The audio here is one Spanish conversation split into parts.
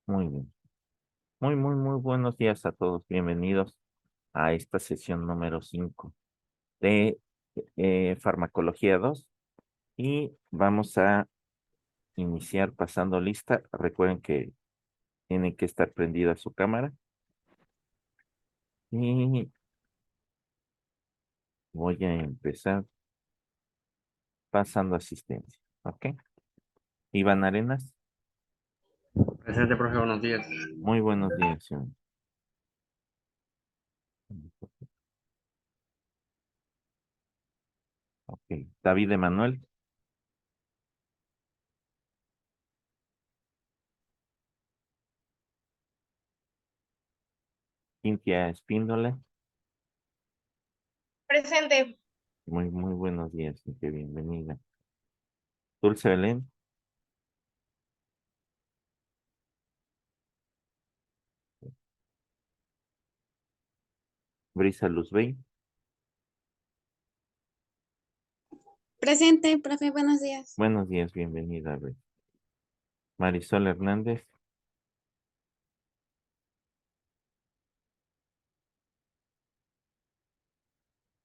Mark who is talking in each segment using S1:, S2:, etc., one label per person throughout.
S1: Muy bien. Muy buenos días a todos. Bienvenidos a esta sesión número 5 de Farmacología 2 y vamos a iniciar pasando lista. Recuerden que tiene que estar prendida su cámara y voy a empezar pasando asistencia. ¿Ok? Iván Arenas,
S2: Presente, profe, buenos días.
S1: muy buenos días, señor. Ok. David Emanuel, Cintia Espíndola,
S3: Presente.
S1: muy buenos días, Cintia, bienvenida. Dulce Belén, Brisa Luzbey,
S3: Presente, profe, buenos días.
S1: buenos días, bienvenida, Brisa. Marisol Hernández,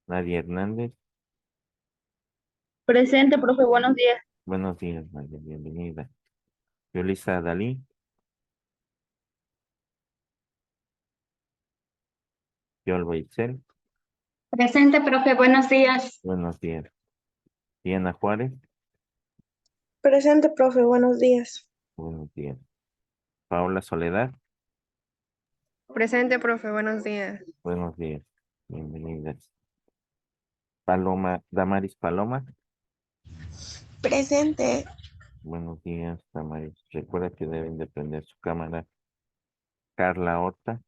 S1: Nadia Hernández,
S4: Presente, profe, buenos días.
S1: buenos días, Nadia, bienvenida. Yulisa Dalí, Yolba Itzel,
S4: Presente, profe, buenos días.
S1: buenos días. Diana Juárez,
S5: Presente, profe, buenos días.
S1: buenos días. Paola Soledad,
S6: Presente, profe, buenos días.
S1: buenos días, bienvenidas. Paloma, Damaris Paloma,
S5: Presente.
S1: buenos días, Damaris. Recuerda que deben de prender su cámara. Carla Horta,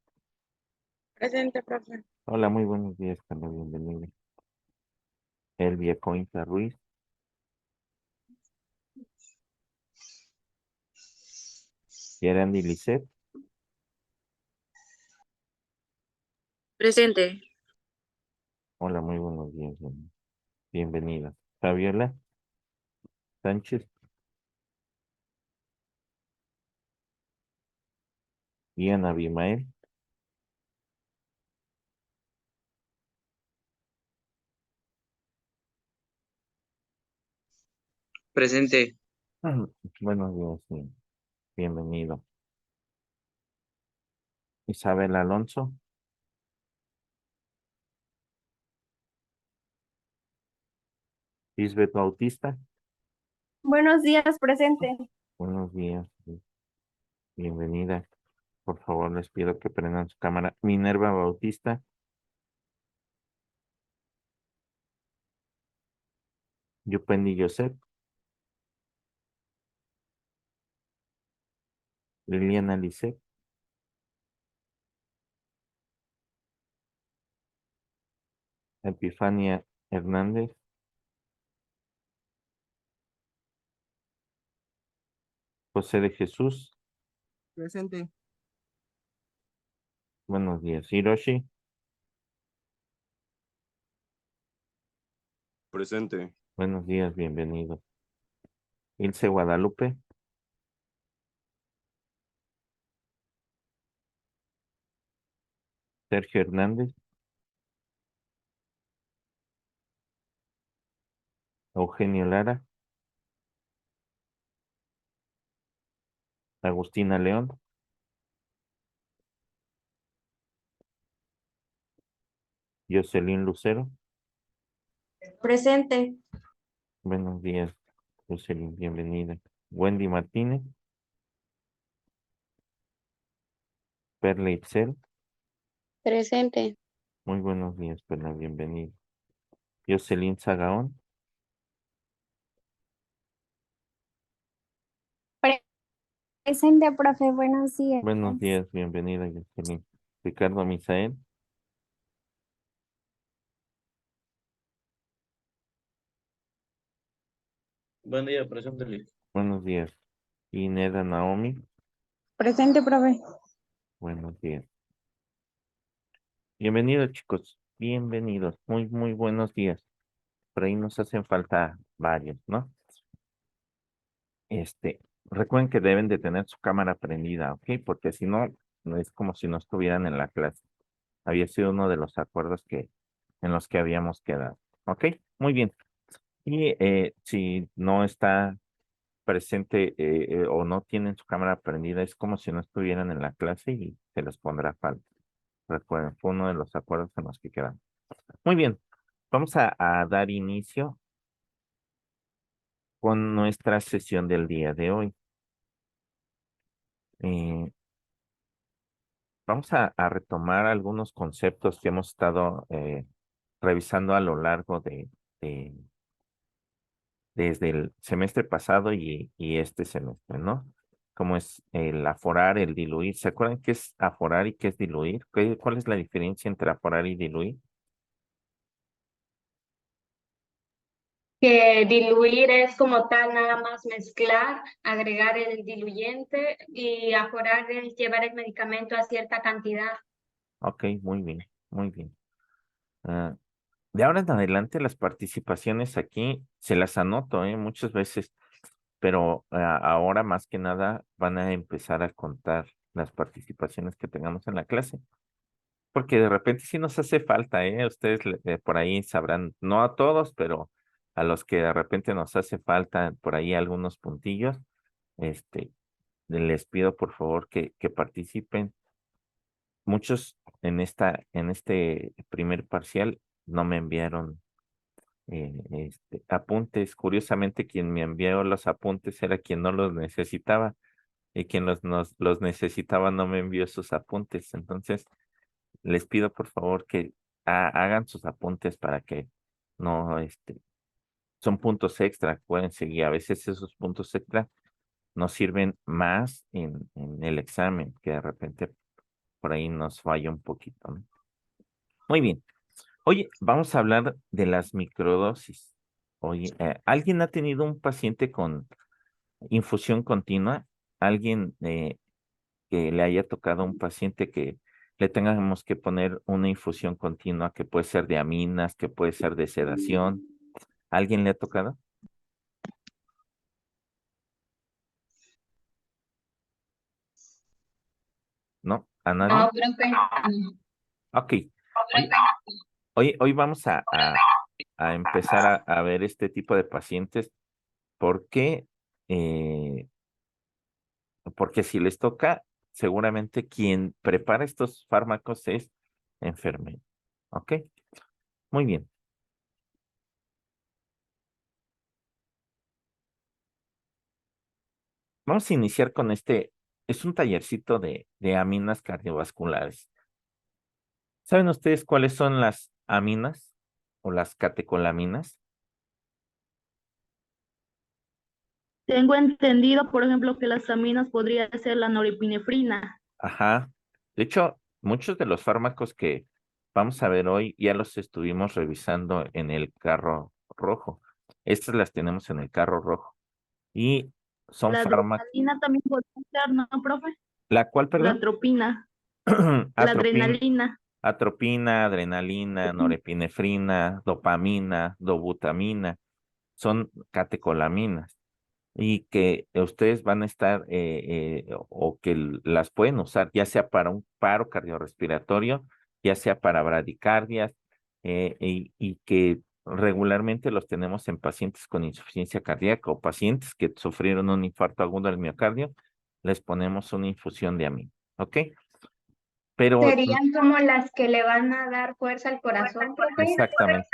S5: Presente, profe.
S1: hola, muy buenos días, Carla, bienvenida. Elvia Cointa Ruiz, Gerandi Lisset,
S7: Presente.
S1: hola, muy buenos días, bienvenida. Fabiola Sánchez, Diana Abimael,
S2: Presente.
S1: buenos días, sí, bienvenido. Isabel Alonso, Lisbeth Bautista,
S4: Buenos días, presente.
S1: buenos días, sí, bienvenida. Por favor, les pido que prendan su cámara. Minerva Bautista, Yupendi Joseph, Liliana Lisset, Epifania Hernández, José de Jesús,
S8: Presente.
S1: buenos días. Hiroshi,
S9: Presente.
S1: buenos días, bienvenido. Ilse Guadalupe, Sergio Hernández, Eugenio Lara, Agustina León, Jocelyn Lucero,
S4: Presente.
S1: buenos días, Jocelyn, bienvenida. Wendy Martínez, Perla Itzel,
S3: Presente.
S1: muy buenos días, Perla, bienvenida. Jocelyn Sagaón,
S3: Presente, profe, buenos días.
S1: buenos días, bienvenida, Jocelyn. Ricardo Misael,
S2: Buen día, presente, listo.
S1: buenos días. Ineda Naomi,
S4: Presente, profe.
S1: buenos días. Bienvenidos, chicos, bienvenidos, muy buenos días. Por ahí nos hacen falta varios, ¿no? Recuerden que deben de tener su cámara prendida, ¿ok? Porque si no, es como si no estuvieran en la clase. Había sido uno de los acuerdos en los que habíamos quedado. ¿Ok? Muy bien. Y si no está presente o no tienen su cámara prendida, es como si no estuvieran en la clase y se les pondrá falta. Recuerden, fue uno de los acuerdos en los que quedamos. Muy bien. Vamos a dar inicio con nuestra sesión del día de hoy. Eh, Vamos a retomar algunos conceptos que hemos estado revisando a lo largo de- desde el semestre pasado y este semestre, ¿no? Como es el aforar, el diluir. ¿Se acuerdan qué es aforar y qué es diluir? ¿Cuál es la diferencia entre aforar y diluir?
S4: Que diluir es como tal, nada más mezclar, agregar el diluyente y aforar es llevar el medicamento a cierta cantidad.
S1: Ok, muy bien, muy bien. Ah, de ahora en adelante las participaciones aquí se las anoto, muchas veces, pero ahora más que nada van a empezar a contar las participaciones que tengamos en la clase, porque de repente sí nos hace falta, ustedes por ahí sabrán, no a todos, pero a los que de repente nos hace falta por ahí algunos puntillos, este, les pido por favor que participen. Muchos en este primer parcial no me enviaron apuntes. Curiosamente, quien me envió los apuntes era quien no los necesitaba y quien los necesitaba no me envió sus apuntes. Entonces, les pido por favor que hagan sus apuntes para que no, son puntos extra, pueden seguir. A veces esos puntos extra nos sirven más en el examen, que de repente por ahí nos falla un poquito, ¿no? Muy bien. Oye, vamos a hablar de las microdosis. Oye, ¿alguien ha tenido un paciente con infusión continua? ¿Alguien que le haya tocado a un paciente que le tengamos que poner una infusión continua que puede ser de aminas, que puede ser de sedación? ¿Alguien le ha tocado? ¿No? ¿A nadie?
S4: No, profe.
S1: Ok. Hoy, hoy vamos a empezar a ver este tipo de pacientes porque eh, porque si les toca, seguramente quien prepara estos fármacos es enfermero. ¿Ok? Muy bien. Vamos a iniciar con es un tallercito de aminas cardiovasculares. ¿Saben ustedes cuáles son las aminas o las catecolaminas?
S7: Tengo entendido, por ejemplo, que las aminas podría ser la norepinefrina.
S1: Ajá. De hecho, muchos de los fármacos que vamos a ver hoy ya los estuvimos revisando en el carro rojo. Estas las tenemos en el carro rojo. Y son
S7: La
S1: fármacos.
S7: adrenalina también podría ser, ¿no, profe?
S1: ¿La cual,
S7: La
S1: perdón?
S7: atropina, la adrenalina.
S1: Atropina, adrenalina, norepinefrina, dopamina, dobutamina, son catecolaminas y que ustedes van a estar o que las pueden usar ya sea para un paro cardiorrespiratorio, ya sea para bradicardias y que regularmente los tenemos en pacientes con insuficiencia cardíaca o pacientes que sufrieron un infarto agudo del miocardio, les ponemos una infusión de amina, ¿ok? Pero
S4: Serían como las que le van a dar fuerza al corazón, profe.
S1: exactamente.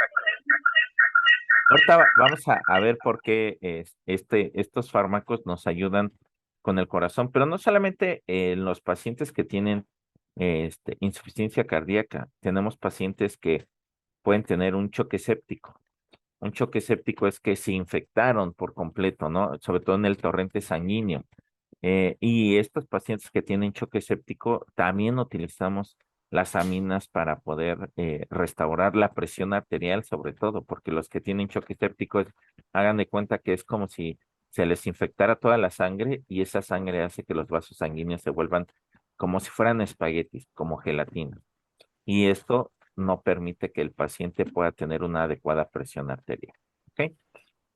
S1: Ahorita vamos a ver por qué estos fármacos nos ayudan con el corazón, pero no solamente en los pacientes que tienen insuficiencia cardíaca, tenemos pacientes que pueden tener un choque séptico. Un choque séptico es que se infectaron por completo, ¿no? Sobre todo en el torrente sanguíneo. Y estos pacientes que tienen choque séptico, también utilizamos las aminas para poder restaurar la presión arterial, sobre todo, porque los que tienen choque séptico, hagan de cuenta que es como si se les infectara toda la sangre y esa sangre hace que los vasos sanguíneos se vuelvan como si fueran espaguetis, como gelatina. Y esto no permite que el paciente pueda tener una adecuada presión arterial. ¿Ok?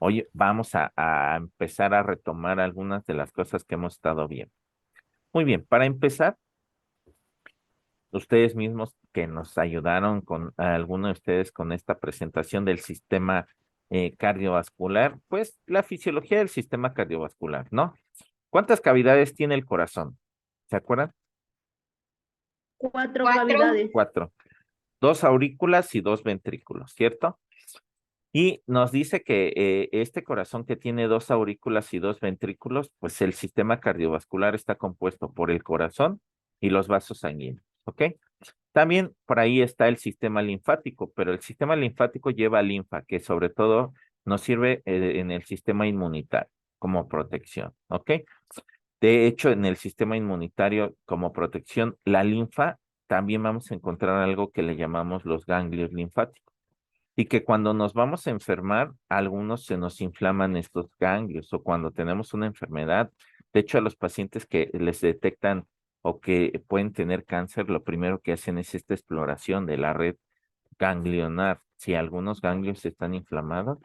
S1: hoy vamos a empezar a retomar algunas de las cosas que hemos estado viendo. Muy bien, para empezar, ustedes mismos que nos ayudaron con alguno de ustedes con esta presentación del sistema cardiovascular, pues la fisiología del sistema cardiovascular, ¿no? ¿Cuántas cavidades tiene el corazón? ¿Se acuerdan?
S7: 4
S4: Cuatro.
S7: cavidades.
S1: 4. 2 aurículas y 2 ventrículos, ¿cierto? Y nos dice que este corazón que tiene 2 aurículas y 2 ventrículos, pues el sistema cardiovascular está compuesto por el corazón y los vasos sanguíneos, ¿ok? También por ahí está el sistema linfático, pero el sistema linfático lleva linfa, que sobre todo nos sirve en el sistema inmunitario como protección, ¿ok? De hecho, en el sistema inmunitario como protección, la linfa, también vamos a encontrar algo que le llamamos los ganglios linfáticos. Y que cuando nos vamos a enfermar, a algunos se nos inflaman estos ganglios o cuando tenemos una enfermedad. De hecho, a los pacientes que les detectan o que pueden tener cáncer, lo primero que hacen es esta exploración de la red ganglionar. Si algunos ganglios están inflamados,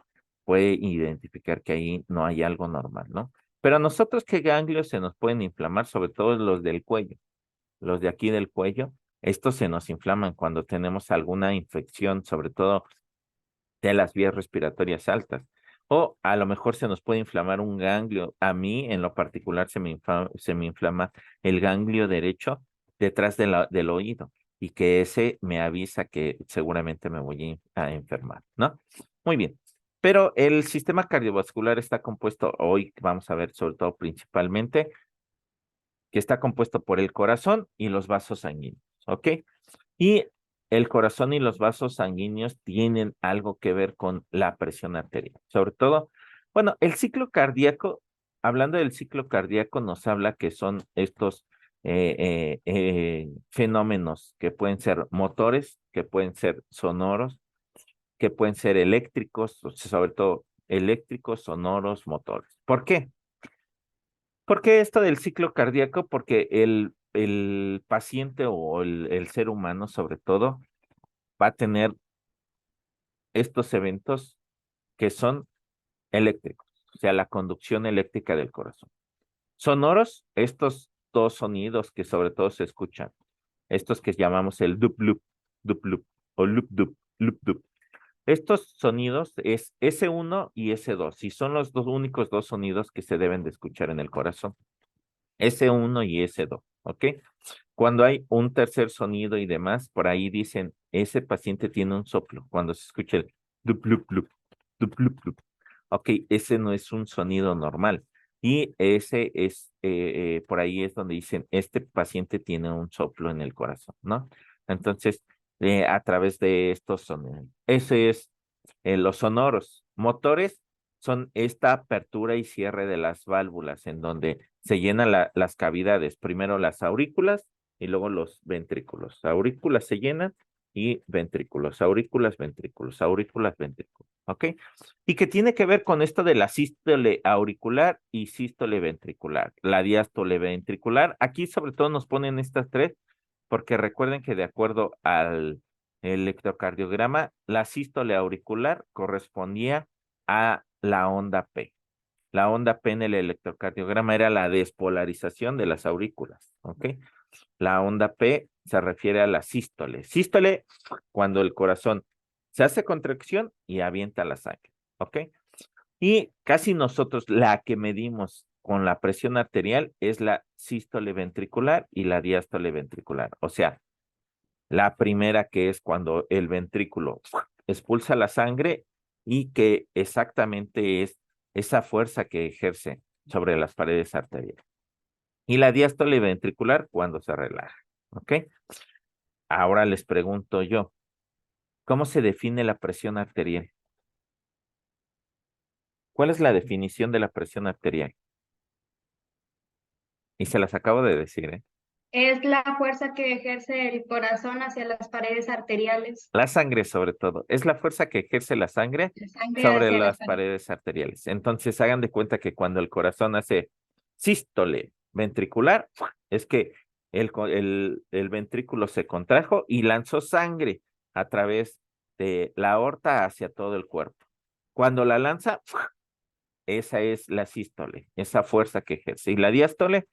S1: puede identificar que ahí no hay algo normal, ¿no? Pero a nosotros, ¿qué ganglios se nos pueden inflamar? Sobre todo los del cuello, los de aquí del cuello. Estos se nos inflaman cuando tenemos alguna infección, sobre todo de las vías respiratorias altas. O a lo mejor se nos puede inflamar un ganglio. A mí, en lo particular, se me inflama el ganglio derecho detrás del oído y que ese me avisa que seguramente me voy a enfermar, ¿no? Muy bien. Pero el sistema cardiovascular está compuesto, hoy vamos a ver sobre todo principalmente, que está compuesto por el corazón y los vasos sanguíneos, ¿ok? Y el corazón y los vasos sanguíneos tienen algo que ver con la presión arterial. Sobre todo, bueno, el ciclo cardíaco, hablando del ciclo cardíaco, nos habla que son estos fenómenos que pueden ser motores, que pueden ser sonoros, que pueden ser eléctricos, sobre todo eléctricos, sonoros, motores. ¿Por qué? ¿Por qué esto del ciclo cardíaco? Porque el paciente o el ser humano, sobre todo, va a tener estos eventos que son eléctricos, o sea, la conducción eléctrica del corazón. Sonoros, estos dos sonidos que sobre todo se escuchan, estos que llamamos el dup loop, o loop dup. Estos sonidos es S1 y S2, y son los únicos dos sonidos que se deben de escuchar en el corazón. S1 y S2, ¿ok? Cuando hay un tercer sonido y demás, por ahí dicen, ese paciente tiene un soplo, cuando se escucha el dup, lup, lup, dup, lup, lup. Ok, ese no es un sonido normal. Y ese es, por ahí es donde dicen, este paciente tiene un soplo en el corazón, ¿no? Entonces, a través de estos sonidos. Ese es los sonoros. Motores son esta apertura y cierre de las válvulas en donde se llenan las cavidades, primero las aurículas y luego los ventrículos. Aurículas se llenan y ventrículos, aurículas, ventrículos, aurículas, ventrículos, ¿ok? Y que tiene que ver con esto de la sístole auricular y sístole ventricular, la diástole ventricular. Aquí sobre todo nos ponen estas tres, porque recuerden que de acuerdo al electrocardiograma, la sístole auricular correspondía a la onda P. La onda P en el electrocardiograma era la despolarización de las aurículas, ¿ok? La onda P se refiere a la sístole. Sístole, cuando el corazón se hace contracción y avienta la sangre, ¿ok? Y casi nosotros la que medimos con la presión arterial es la sístole ventricular y la diástole ventricular. O sea, la primera que es cuando el ventrículo expulsa la sangre y que exactamente es esa fuerza que ejerce sobre las paredes arteriales. Y la diástole ventricular cuando se relaja, ¿ok? Ahora les pregunto yo, ¿cómo se define la presión arterial? ¿Cuál es la definición de la presión arterial? Y se las acabo de decir, ¿eh?
S4: Es la fuerza que ejerce el corazón hacia las paredes arteriales.
S1: La sangre sobre todo. Es la fuerza que ejerce la sangre
S4: La sangre
S1: sobre
S4: hacia
S1: las paredes arteriales. Entonces hagan de cuenta que cuando el corazón hace sístole ventricular, es que el ventrículo se contrajo y lanzó sangre a través de la aorta hacia todo el cuerpo. Cuando la lanza, esa es la sístole, esa fuerza que ejerce. Y la diástole,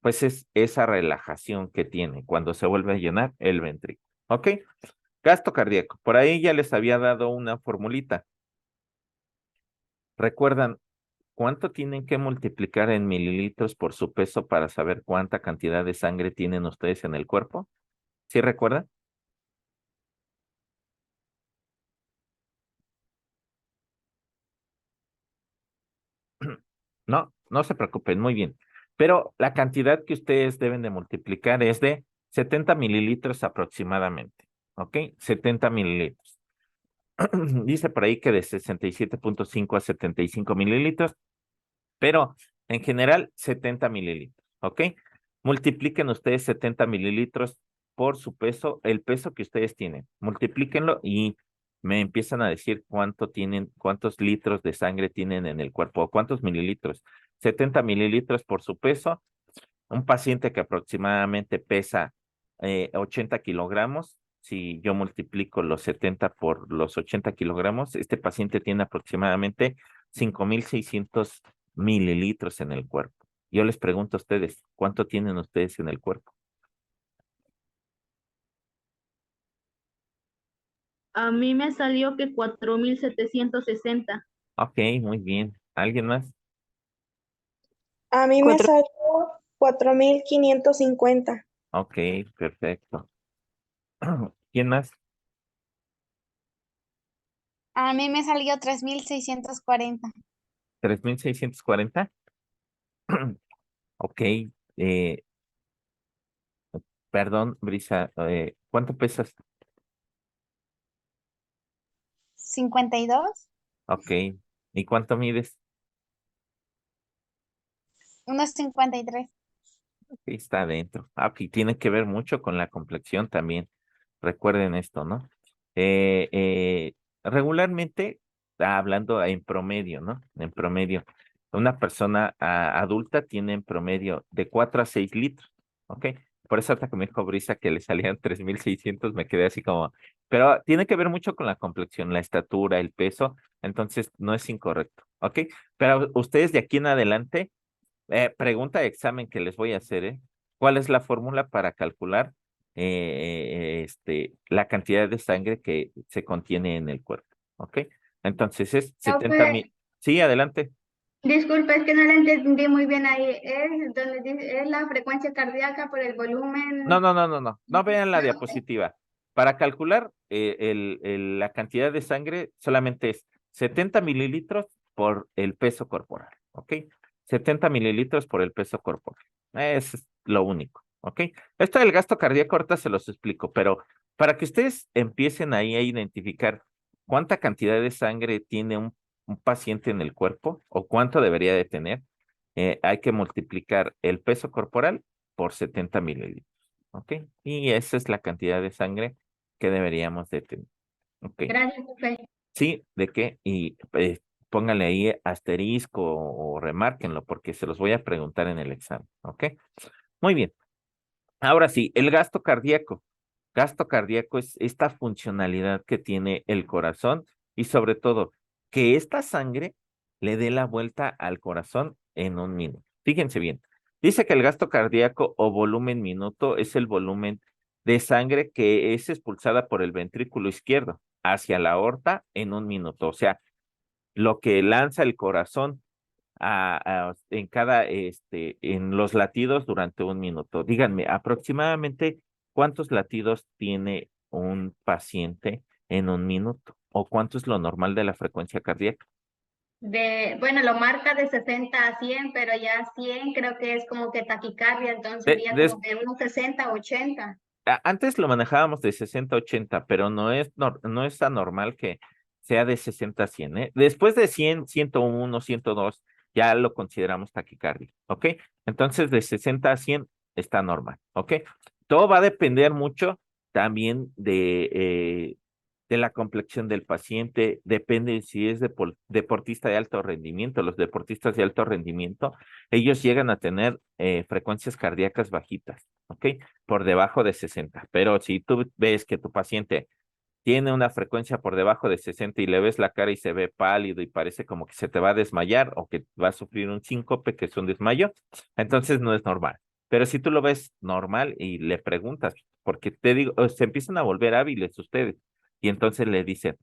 S1: pues es esa relajación que tiene cuando se vuelve a llenar el ventrículo. ¿Ok? Gasto cardíaco. Por ahí ya les había dado una formulita. ¿Recuerdan cuánto tienen que multiplicar en mililitros por su peso para saber cuánta cantidad de sangre tienen ustedes en el cuerpo? ¿Sí recuerdan? No, no se preocupen, muy bien. Pero la cantidad que ustedes deben de multiplicar es de 70 mililitros aproximadamente. ¿Ok? 70 mililitros. Dice por ahí que de 67.5 a 75 mililitros, pero en general 70 mililitros. ¿Ok? Multipliquen ustedes 70 mililitros por su peso, el peso que ustedes tienen. Multiplíquenlo y me empiezan a decir cuánto tienen, cuántos litros de sangre tienen en el cuerpo, o cuántos mililitros. 70 mililitros por su peso. Un paciente que aproximadamente pesa 80 kilogramos, si yo multiplico los 70 por los 80 kilogramos, este paciente tiene aproximadamente 5.600 mililitros en el cuerpo. Yo les pregunto a ustedes, ¿cuánto tienen ustedes en el cuerpo?
S7: A mí me salió que 4.760.
S1: Ok, muy bien. ¿Alguien más?
S5: A mí me salió 4.550.
S1: Ok, perfecto. ¿Quién más?
S3: A mí me salió 3.640.
S1: 3.640. Ok, eh, perdón, Brisa, ¿cuánto pesas?
S3: 52,
S1: Ok, ¿y cuánto mides?
S3: unos 53.
S1: Ok, está adentro. Ah, ok, tiene que ver mucho con la complexión también. Recuerden esto, ¿no? Eh, eh, regularmente, hablando en promedio, ¿no? En promedio, una persona adulta tiene en promedio de 4 a 6 litros, ¿ok? Por eso hasta que me dijo Brisa que le salían 3.600, me quedé así como, pero tiene que ver mucho con la complexión, la estatura, el peso, entonces no es incorrecto, ¿ok? Pero ustedes de aquí en adelante, pregunta de examen que les voy a hacer, ¿eh? ¿Cuál es la fórmula para calcular la cantidad de sangre que se contiene en el cuerpo? ¿Ok? Entonces es 70.000. Sí, adelante.
S4: Disculpe, es que no la entendí muy bien ahí. Es donde dice, es la frecuencia cardíaca por el volumen.
S1: No vean la
S4: Ah, ok.
S1: diapositiva. Para calcular la cantidad de sangre solamente es 70 mililitros por el peso corporal. ¿Ok? 70 mililitros por el peso corporal. Eso es lo único. ¿Ok? Esto del gasto cardíaco ahorita se los explico, pero para que ustedes empiecen ahí a identificar cuánta cantidad de sangre tiene un paciente en el cuerpo o cuánto debería de tener, hay que multiplicar el peso corporal por 70 mililitros. ¿Ok? Y esa es la cantidad de sangre que deberíamos de tener. ¿Ok?
S4: Gracias, profe.
S1: Sí, ¿de qué? Y pónganle ahí asterisco o remárquenlo porque se los voy a preguntar en el examen. ¿Ok? Muy bien. Ahora sí, el gasto cardíaco. Gasto cardíaco es esta funcionalidad que tiene el corazón y sobre todo que esta sangre le dé la vuelta al corazón en un minuto. Fíjense bien. Dice que el gasto cardíaco o volumen minuto es el volumen de sangre que es expulsada por el ventrículo izquierdo hacia la aorta en un minuto. O sea, lo que lanza el corazón en en los latidos durante un minuto. Díganme, aproximadamente cuántos latidos tiene un paciente en un minuto o cuánto es lo normal de la frecuencia cardíaca.
S4: Bueno, lo marca de 60 a 100, pero ya 100 creo que es como que taquicardia, entonces sería como de unos 60 a 80.
S1: Antes lo manejábamos de 60 a 80, pero no es anormal que sea de 60 a 100, ¿eh? Después de 100, 101, 102, ya lo consideramos taquicardia, ¿ok? Entonces, de 60 a 100 está normal, ¿ok? Todo va a depender mucho también de la complexión del paciente, depende si es deportista de alto rendimiento. Los deportistas de alto rendimiento, ellos llegan a tener frecuencias cardíacas bajitas, ¿ok? Por debajo de 60. Pero si tú ves que tu paciente tiene una frecuencia por debajo de 60 y le ves la cara y se ve pálido y parece como que se te va a desmayar o que va a sufrir un síncope, que es un desmayo, entonces no es normal. Pero si tú lo ves normal y le preguntas, porque te digo, se empiezan a volver hábiles ustedes y entonces le dicen,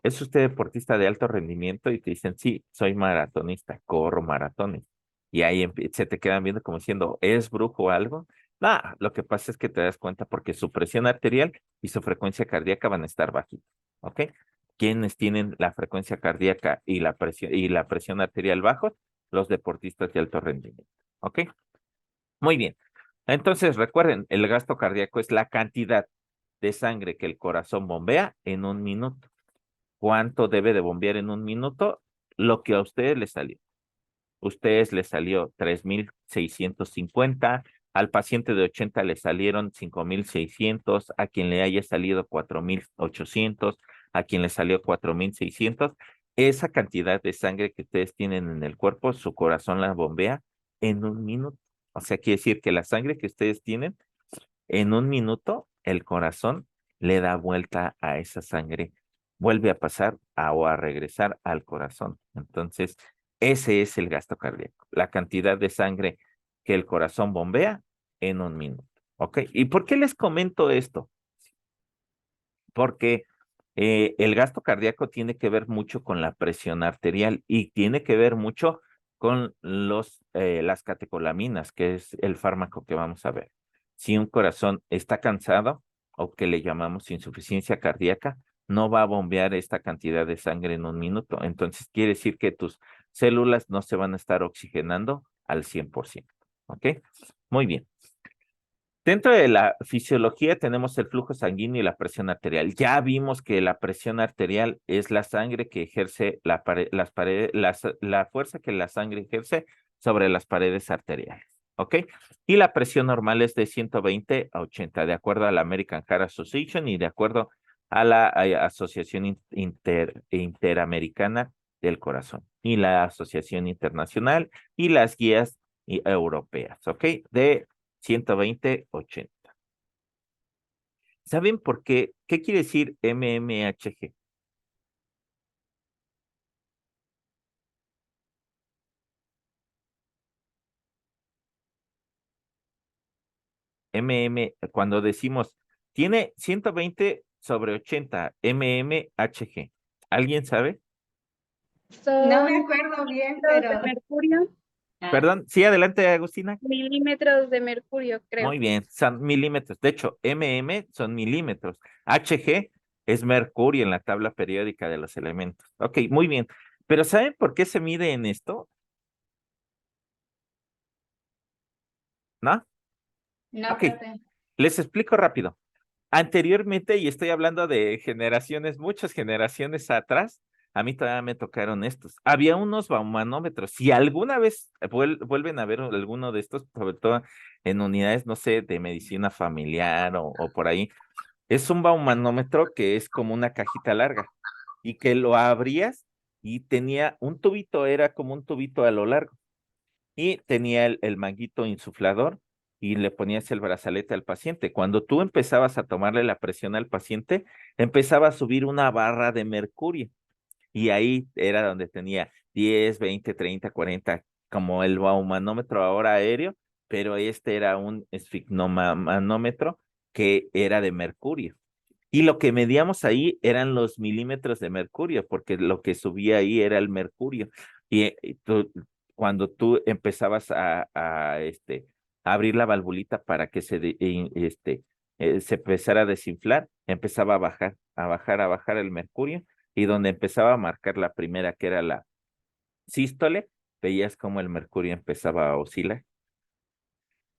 S1: ¿es usted deportista de alto rendimiento? Y te dicen, sí, soy maratonista, corro maratones. Y ahí se te quedan viendo como diciendo, ¿es brujo o algo? No, lo que pasa es que te das cuenta porque su presión arterial y su frecuencia cardíaca van a estar bajitas, ¿ok? ¿Quiénes tienen la frecuencia cardíaca y la presión arterial bajos? Los deportistas de alto rendimiento, ¿ok? Muy bien. Entonces, recuerden, el gasto cardíaco es la cantidad de sangre que el corazón bombea en un minuto. ¿Cuánto debe de bombear en un minuto? Lo que a ustedes les salió. Ustedes les salió 3,650, al paciente de 80 le salieron 5,600, a quien le haya salido 4,800, a quien le salió 4,600. Esa cantidad de sangre que ustedes tienen en el cuerpo, su corazón la bombea en un minuto. O sea, quiere decir que la sangre que ustedes tienen, en un minuto, el corazón le da vuelta a esa sangre, vuelve a pasar o a regresar al corazón. Entonces, ese es el gasto cardíaco, la cantidad de sangre que el corazón bombea en un minuto. ¿Ok? ¿Y por qué les comento esto? Porque el gasto cardíaco tiene que ver mucho con la presión arterial y tiene que ver mucho con las catecolaminas, que es el fármaco que vamos a ver. Si un corazón está cansado o que le llamamos insuficiencia cardíaca, no va a bombear esta cantidad de sangre en un minuto. Entonces quiere decir que tus células no se van a estar oxigenando al 100%. ¿Ok? Muy bien. Dentro de la fisiología tenemos el flujo sanguíneo y la presión arterial. Ya vimos que la presión arterial es la sangre que ejerce las paredes, la fuerza que la sangre ejerce sobre las paredes arteriales. ¿Ok? Y la presión normal es de 120 a 80, de acuerdo a la American Heart Association y de acuerdo a la Asociación Interamericana del Corazón y la Asociación Internacional y las guías europeas. ¿Ok? De 120, 80. ¿Saben por qué? ¿Qué quiere decir MMHG? Cuando decimos, tiene 120 sobre 80 mmHg. ¿Alguien sabe?
S4: No me acuerdo bien, pero
S6: Mercurio,
S1: Perdón, sí, adelante, Agustina.
S6: milímetros de mercurio, creo.
S1: Muy bien, son milímetros. De hecho, son milímetros. Hg es mercurio en la tabla periódica de los elementos. Ok, muy bien. Pero ¿saben por qué se mide en esto? ¿No?
S4: no,
S1: Ok,
S4: profe.
S1: les explico rápido. Anteriormente, y estoy hablando de generaciones, muchas generaciones atrás, a mí todavía me tocaron estos. Había unos baumanómetros. Si alguna vez vuelven a ver alguno de estos, sobre todo en unidades, no sé, de medicina familiar o por ahí, es un baumanómetro que es como una cajita larga y que lo abrías y tenía un tubito, era como un tubito a lo largo y tenía el manguito insuflador y le ponías el brazalete al paciente. Cuando tú empezabas a tomarle la presión al paciente, empezaba a subir una barra de mercurio y ahí era donde tenía 10, 20, 30, 40, como el baumanómetro ahora aéreo, pero este era un esfigmomanómetro que era de mercurio. Y lo que medíamos ahí eran los milímetros de mercurio, porque lo que subía ahí era el mercurio. Cuando tú empezabas a abrir la valvulita para que se empezara a desinflar, empezaba a bajar el mercurio, y donde empezaba a marcar la primera, que era la sístole, veías como el mercurio empezaba a oscilar.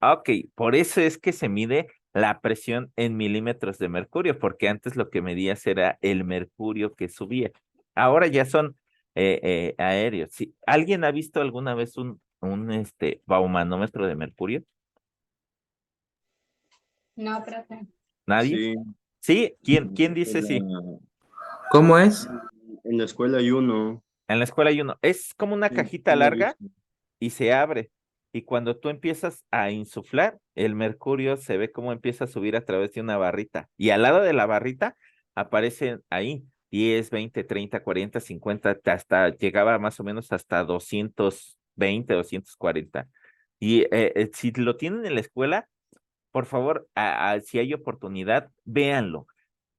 S1: Ok, por eso es que se mide la presión en milímetros de mercurio, porque antes lo que medías era el mercurio que subía. Ahora ya son aéreos. ¿Sí? ¿Alguien ha visto alguna vez un baumanómetro de mercurio?
S4: No, profe.
S1: ¿Nadie?
S2: Sí,
S1: ¿Sí? ¿Quién
S2: en la
S1: dice sí?
S2: escuela-
S8: ¿Cómo es?
S2: en la escuela hay uno.
S1: En la escuela hay uno. Es como una
S2: Sí,
S1: cajita
S2: sí lo he
S1: larga
S2: visto.
S1: y se abre. Y cuando tú empiezas a insuflar, el mercurio se ve cómo empieza a subir a través de una barrita. Y al lado de la barrita aparecen ahí 10, 20, 30, 40, 50, hasta llegaba más o menos hasta 220, 240. Y si lo tienen en la escuela, por favor, si hay oportunidad, véanlo,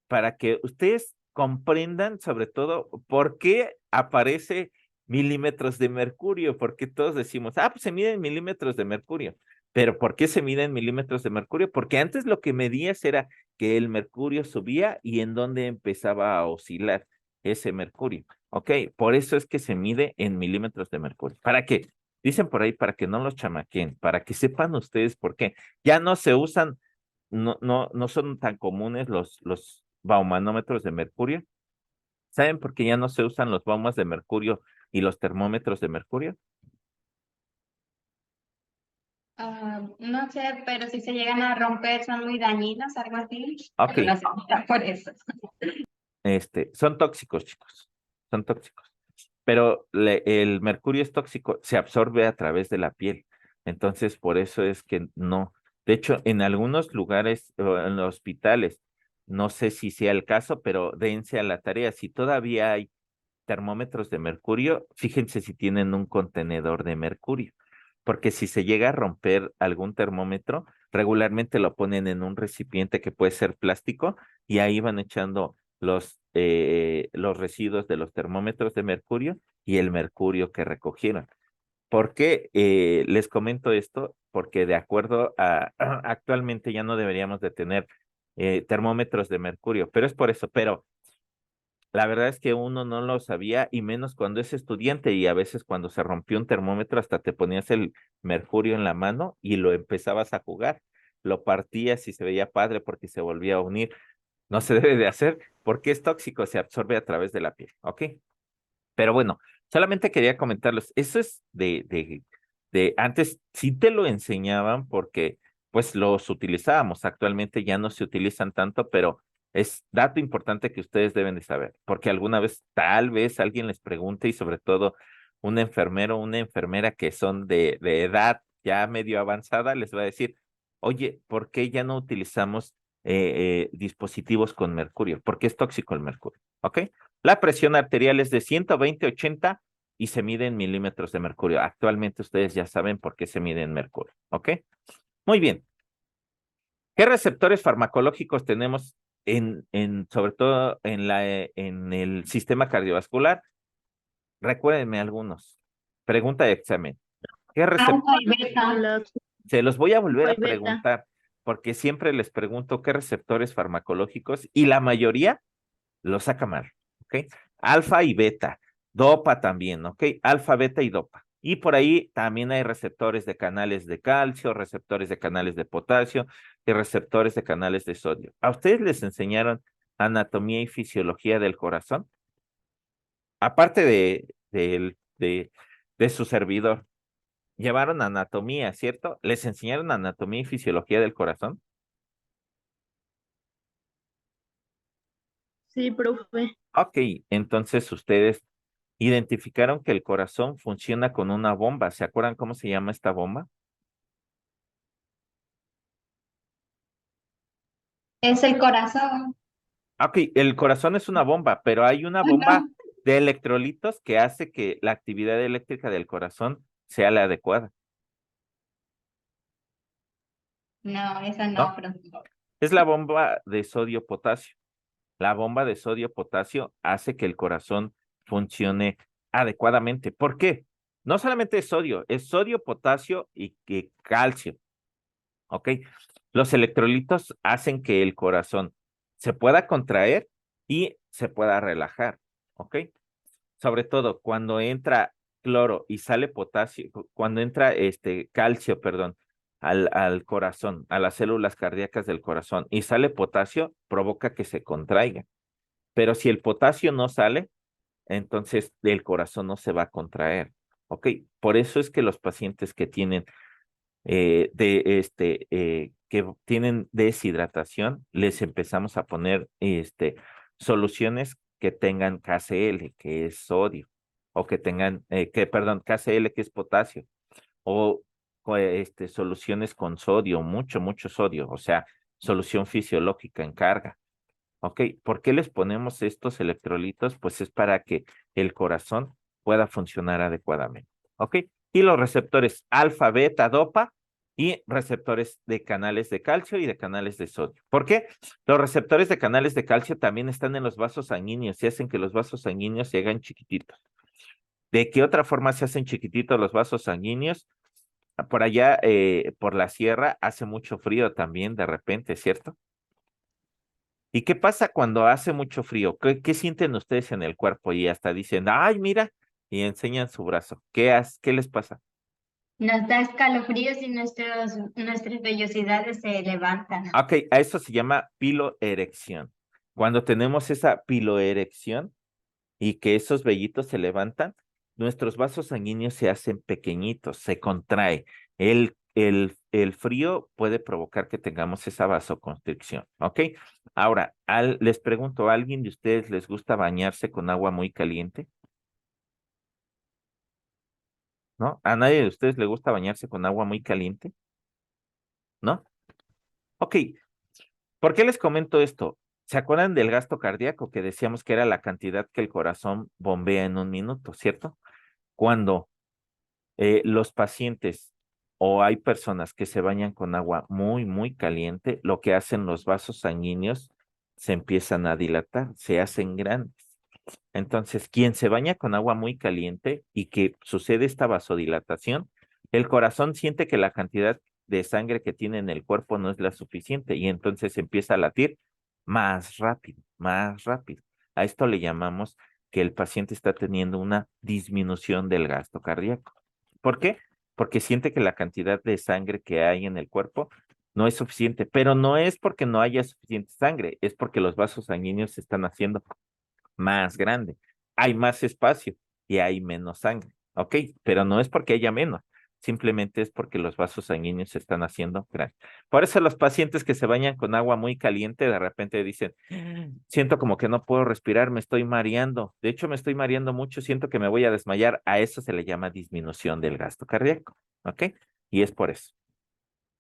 S1: para que ustedes comprendan sobre todo por qué aparece milímetros de mercurio, porque todos decimos, pues se mide en milímetros de mercurio, pero ¿por qué se mide en milímetros de mercurio? Porque antes lo que medías era que el mercurio subía y en dónde empezaba a oscilar ese mercurio, ¿ok? Por eso es que se mide en milímetros de mercurio. ¿Para qué? Dicen por ahí, para que no los chamaquen, para que sepan ustedes por qué. Ya no se usan, no son tan comunes los baumanómetros de mercurio. ¿Saben por qué ya no se usan los baumas de mercurio y los termómetros de mercurio?
S4: No sé, pero si se llegan a romper son muy dañinos, algo así.
S1: Ok.
S4: Pero no sé, por eso.
S1: Son tóxicos, chicos, son tóxicos. Pero el mercurio es tóxico, se absorbe a través de la piel. Entonces, por eso es que no. De hecho, en algunos lugares, o en los hospitales, no sé si sea el caso, pero dense a la tarea. Si todavía hay termómetros de mercurio, fíjense si tienen un contenedor de mercurio, porque si se llega a romper algún termómetro, regularmente lo ponen en un recipiente que puede ser plástico y ahí van echando los residuos de los termómetros de mercurio y el mercurio que recogieron. ¿Por qué les comento esto? Porque de acuerdo a actualmente ya no deberíamos de tener termómetros de mercurio, pero es por eso, pero la verdad es que uno no lo sabía y menos cuando es estudiante y a veces cuando se rompió un termómetro hasta te ponías el mercurio en la mano y lo empezabas a jugar. Lo partías y se veía padre porque se volvía a unir. No se debe de hacer porque es tóxico, se absorbe a través de la piel, ¿ok? Pero bueno, solamente quería comentarles, eso es de antes sí te lo enseñaban porque pues los utilizábamos, actualmente ya no se utilizan tanto, pero es dato importante que ustedes deben de saber, porque alguna vez tal vez alguien les pregunte y sobre todo un enfermero o una enfermera que son de edad ya medio avanzada les va a decir, oye, ¿por qué ya no utilizamos dispositivos con mercurio? Porque es tóxico el mercurio, ¿ok? La presión arterial es de 120/80 y se mide en milímetros de mercurio. Actualmente ustedes ya saben por qué se mide en mercurio, ¿ok? Muy bien. ¿Qué receptores farmacológicos tenemos sobre todo en el sistema cardiovascular? Recuérdenme algunos. Pregunta de examen. ¿Qué receptores?
S4: Alfa y beta.
S1: Se los voy a volver a
S7: Alfa y beta.
S1: preguntar porque siempre les pregunto qué receptores farmacológicos y la mayoría lo saca mal, ¿ok? Alfa y beta, dopa también, ¿ok? Alfa, beta y dopa. Y por ahí también hay receptores de canales de calcio, receptores de canales de potasio y receptores de canales de sodio. ¿A ustedes les enseñaron anatomía y fisiología del corazón? Aparte de su servidor, llevaron anatomía, ¿cierto? ¿Les enseñaron anatomía y fisiología del corazón?
S7: Sí, profe.
S1: Ok, entonces ustedes identificaron que el corazón funciona con una bomba. ¿Se acuerdan cómo se llama esta bomba?
S4: Es el corazón.
S1: Ok, el corazón es una bomba, pero hay una bomba de electrolitos que hace que la actividad eléctrica del corazón sea la adecuada,
S4: No, esa
S1: ¿no?
S4: no, profe.
S1: Es la bomba de sodio-potasio. La bomba de sodio-potasio hace que el corazón funcione adecuadamente. ¿Por qué? No solamente es sodio, potasio y calcio. ¿Ok? Los electrolitos hacen que el corazón se pueda contraer y se pueda relajar. ¿Ok? Sobre todo cuando entra cloro y sale potasio, cuando entra calcio, perdón, al corazón, a las células cardíacas del corazón y sale potasio, provoca que se contraiga. Pero si el potasio no sale, entonces el corazón no se va a contraer. ¿Ok? Por eso es que los pacientes que tienen que tienen deshidratación, les empezamos a poner soluciones que tengan KCl, que es sodio, o que tengan, perdón, KCl, que es potasio, o soluciones con sodio, mucho sodio, o sea, solución fisiológica en carga. ¿Ok? ¿Por qué les ponemos estos electrolitos? Pues es para que el corazón pueda funcionar adecuadamente. ¿Ok? Y los receptores alfa, beta, dopa y receptores de canales de calcio y de canales de sodio. ¿Por qué? Los receptores de canales de calcio también están en los vasos sanguíneos y hacen que los vasos sanguíneos se hagan chiquititos. ¿De qué otra forma se hacen chiquititos los vasos sanguíneos? Por allá, por la sierra, hace mucho frío también de repente, ¿cierto? ¿Y qué pasa cuando hace mucho frío? ¿Qué sienten ustedes en el cuerpo? Y hasta dicen, ay, mira, y enseñan su brazo. ¿Qué les pasa?
S4: Nos da escalofríos y nuestras vellosidades se levantan.
S1: Ok, a eso se llama piloerección. Cuando tenemos esa piloerección y que esos vellitos se levantan, nuestros vasos sanguíneos se hacen pequeñitos, se contrae. El frío puede provocar que tengamos esa vasoconstricción, ¿ok? Ahora, les pregunto, ¿a alguien de ustedes les gusta bañarse con agua muy caliente? ¿No? ¿A nadie de ustedes le gusta bañarse con agua muy caliente? ¿No? Ok, ¿por qué les comento esto? ¿Se acuerdan del gasto cardíaco que decíamos que era la cantidad que el corazón bombea en un minuto, ¿cierto? Cuando los pacientes o hay personas que se bañan con agua muy, muy caliente, lo que hacen los vasos sanguíneos se empiezan a dilatar, se hacen grandes. Entonces, quien se baña con agua muy caliente y que sucede esta vasodilatación, el corazón siente que la cantidad de sangre que tiene en el cuerpo no es la suficiente y entonces empieza a latir más rápido, más rápido. A esto le llamamos que el paciente está teniendo una disminución del gasto cardíaco. ¿Por qué? Porque siente que la cantidad de sangre que hay en el cuerpo no es suficiente, pero no es porque no haya suficiente sangre, es porque los vasos sanguíneos se están haciendo más grande. Hay más espacio y hay menos sangre, ¿ok? Pero no es porque haya menos, simplemente es porque los vasos sanguíneos se están haciendo grandes. Por eso los pacientes que se bañan con agua muy caliente de repente dicen, siento como que no puedo respirar, me estoy mareando. De hecho, me estoy mareando mucho, siento que me voy a desmayar. A eso se le llama disminución del gasto cardíaco, ¿ok? Y es por eso.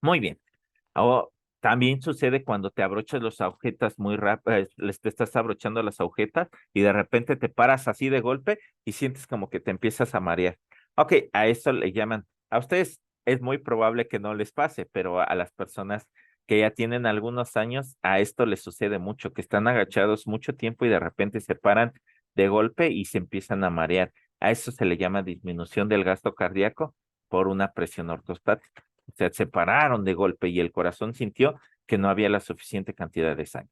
S1: Muy bien. O también sucede cuando te abrochas las agujetas muy rápido, te estás abrochando las agujetas y de repente te paras así de golpe y sientes como que te empiezas a marear. Ok, a eso le llaman, a ustedes es muy probable que no les pase, pero a las personas que ya tienen algunos años, a esto les sucede mucho, que están agachados mucho tiempo y de repente se paran de golpe y se empiezan a marear. A eso se le llama disminución del gasto cardíaco por una presión ortostática. O sea, se pararon de golpe y el corazón sintió que no había la suficiente cantidad de sangre.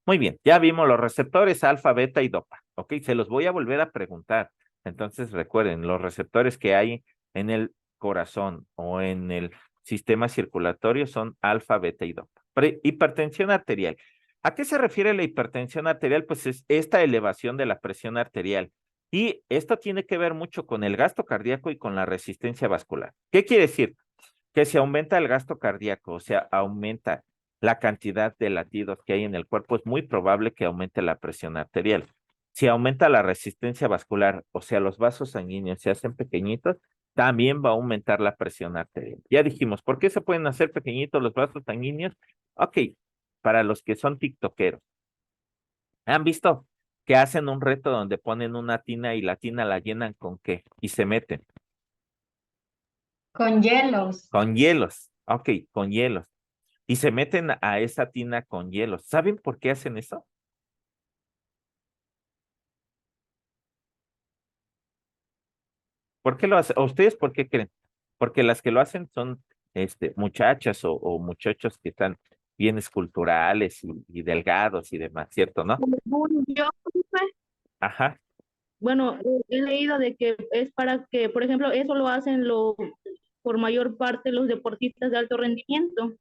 S1: Muy bien, ya vimos los receptores alfa, beta y dopa. Ok, se los voy a volver a preguntar. Entonces recuerden, los receptores que hay en el corazón o en el sistema circulatorio son alfa, beta y dopa. Hipertensión arterial. ¿A qué se refiere la hipertensión arterial? Pues es esta elevación de la presión arterial. Y esto tiene que ver mucho con el gasto cardíaco y con la resistencia vascular. ¿Qué quiere decir? Que si aumenta el gasto cardíaco, o sea, aumenta la cantidad de latidos que hay en el cuerpo, es muy probable que aumente la presión arterial. Si aumenta la resistencia vascular, o sea, los vasos sanguíneos se hacen pequeñitos, también va a aumentar la presión arterial. Ya dijimos, ¿por qué se pueden hacer pequeñitos los vasos sanguíneos? Ok, para los que son tiktokeros. ¿Han visto que hacen un reto donde ponen una tina y la tina la llenan con qué? Y se meten.
S4: Con hielos.
S1: Con hielos. Ok, con hielos. Y se meten a esa tina con hielos. ¿Saben por qué hacen eso? ¿Por qué lo hacen? ¿O ustedes por qué creen? Porque las que lo hacen son muchachas o muchachos que están bien esculturales y delgados y demás, ¿cierto, no?
S7: Según yo, profe,
S1: Ajá,
S7: bueno, he leído de que es para que, por ejemplo, eso lo hacen por mayor parte los deportistas de alto rendimiento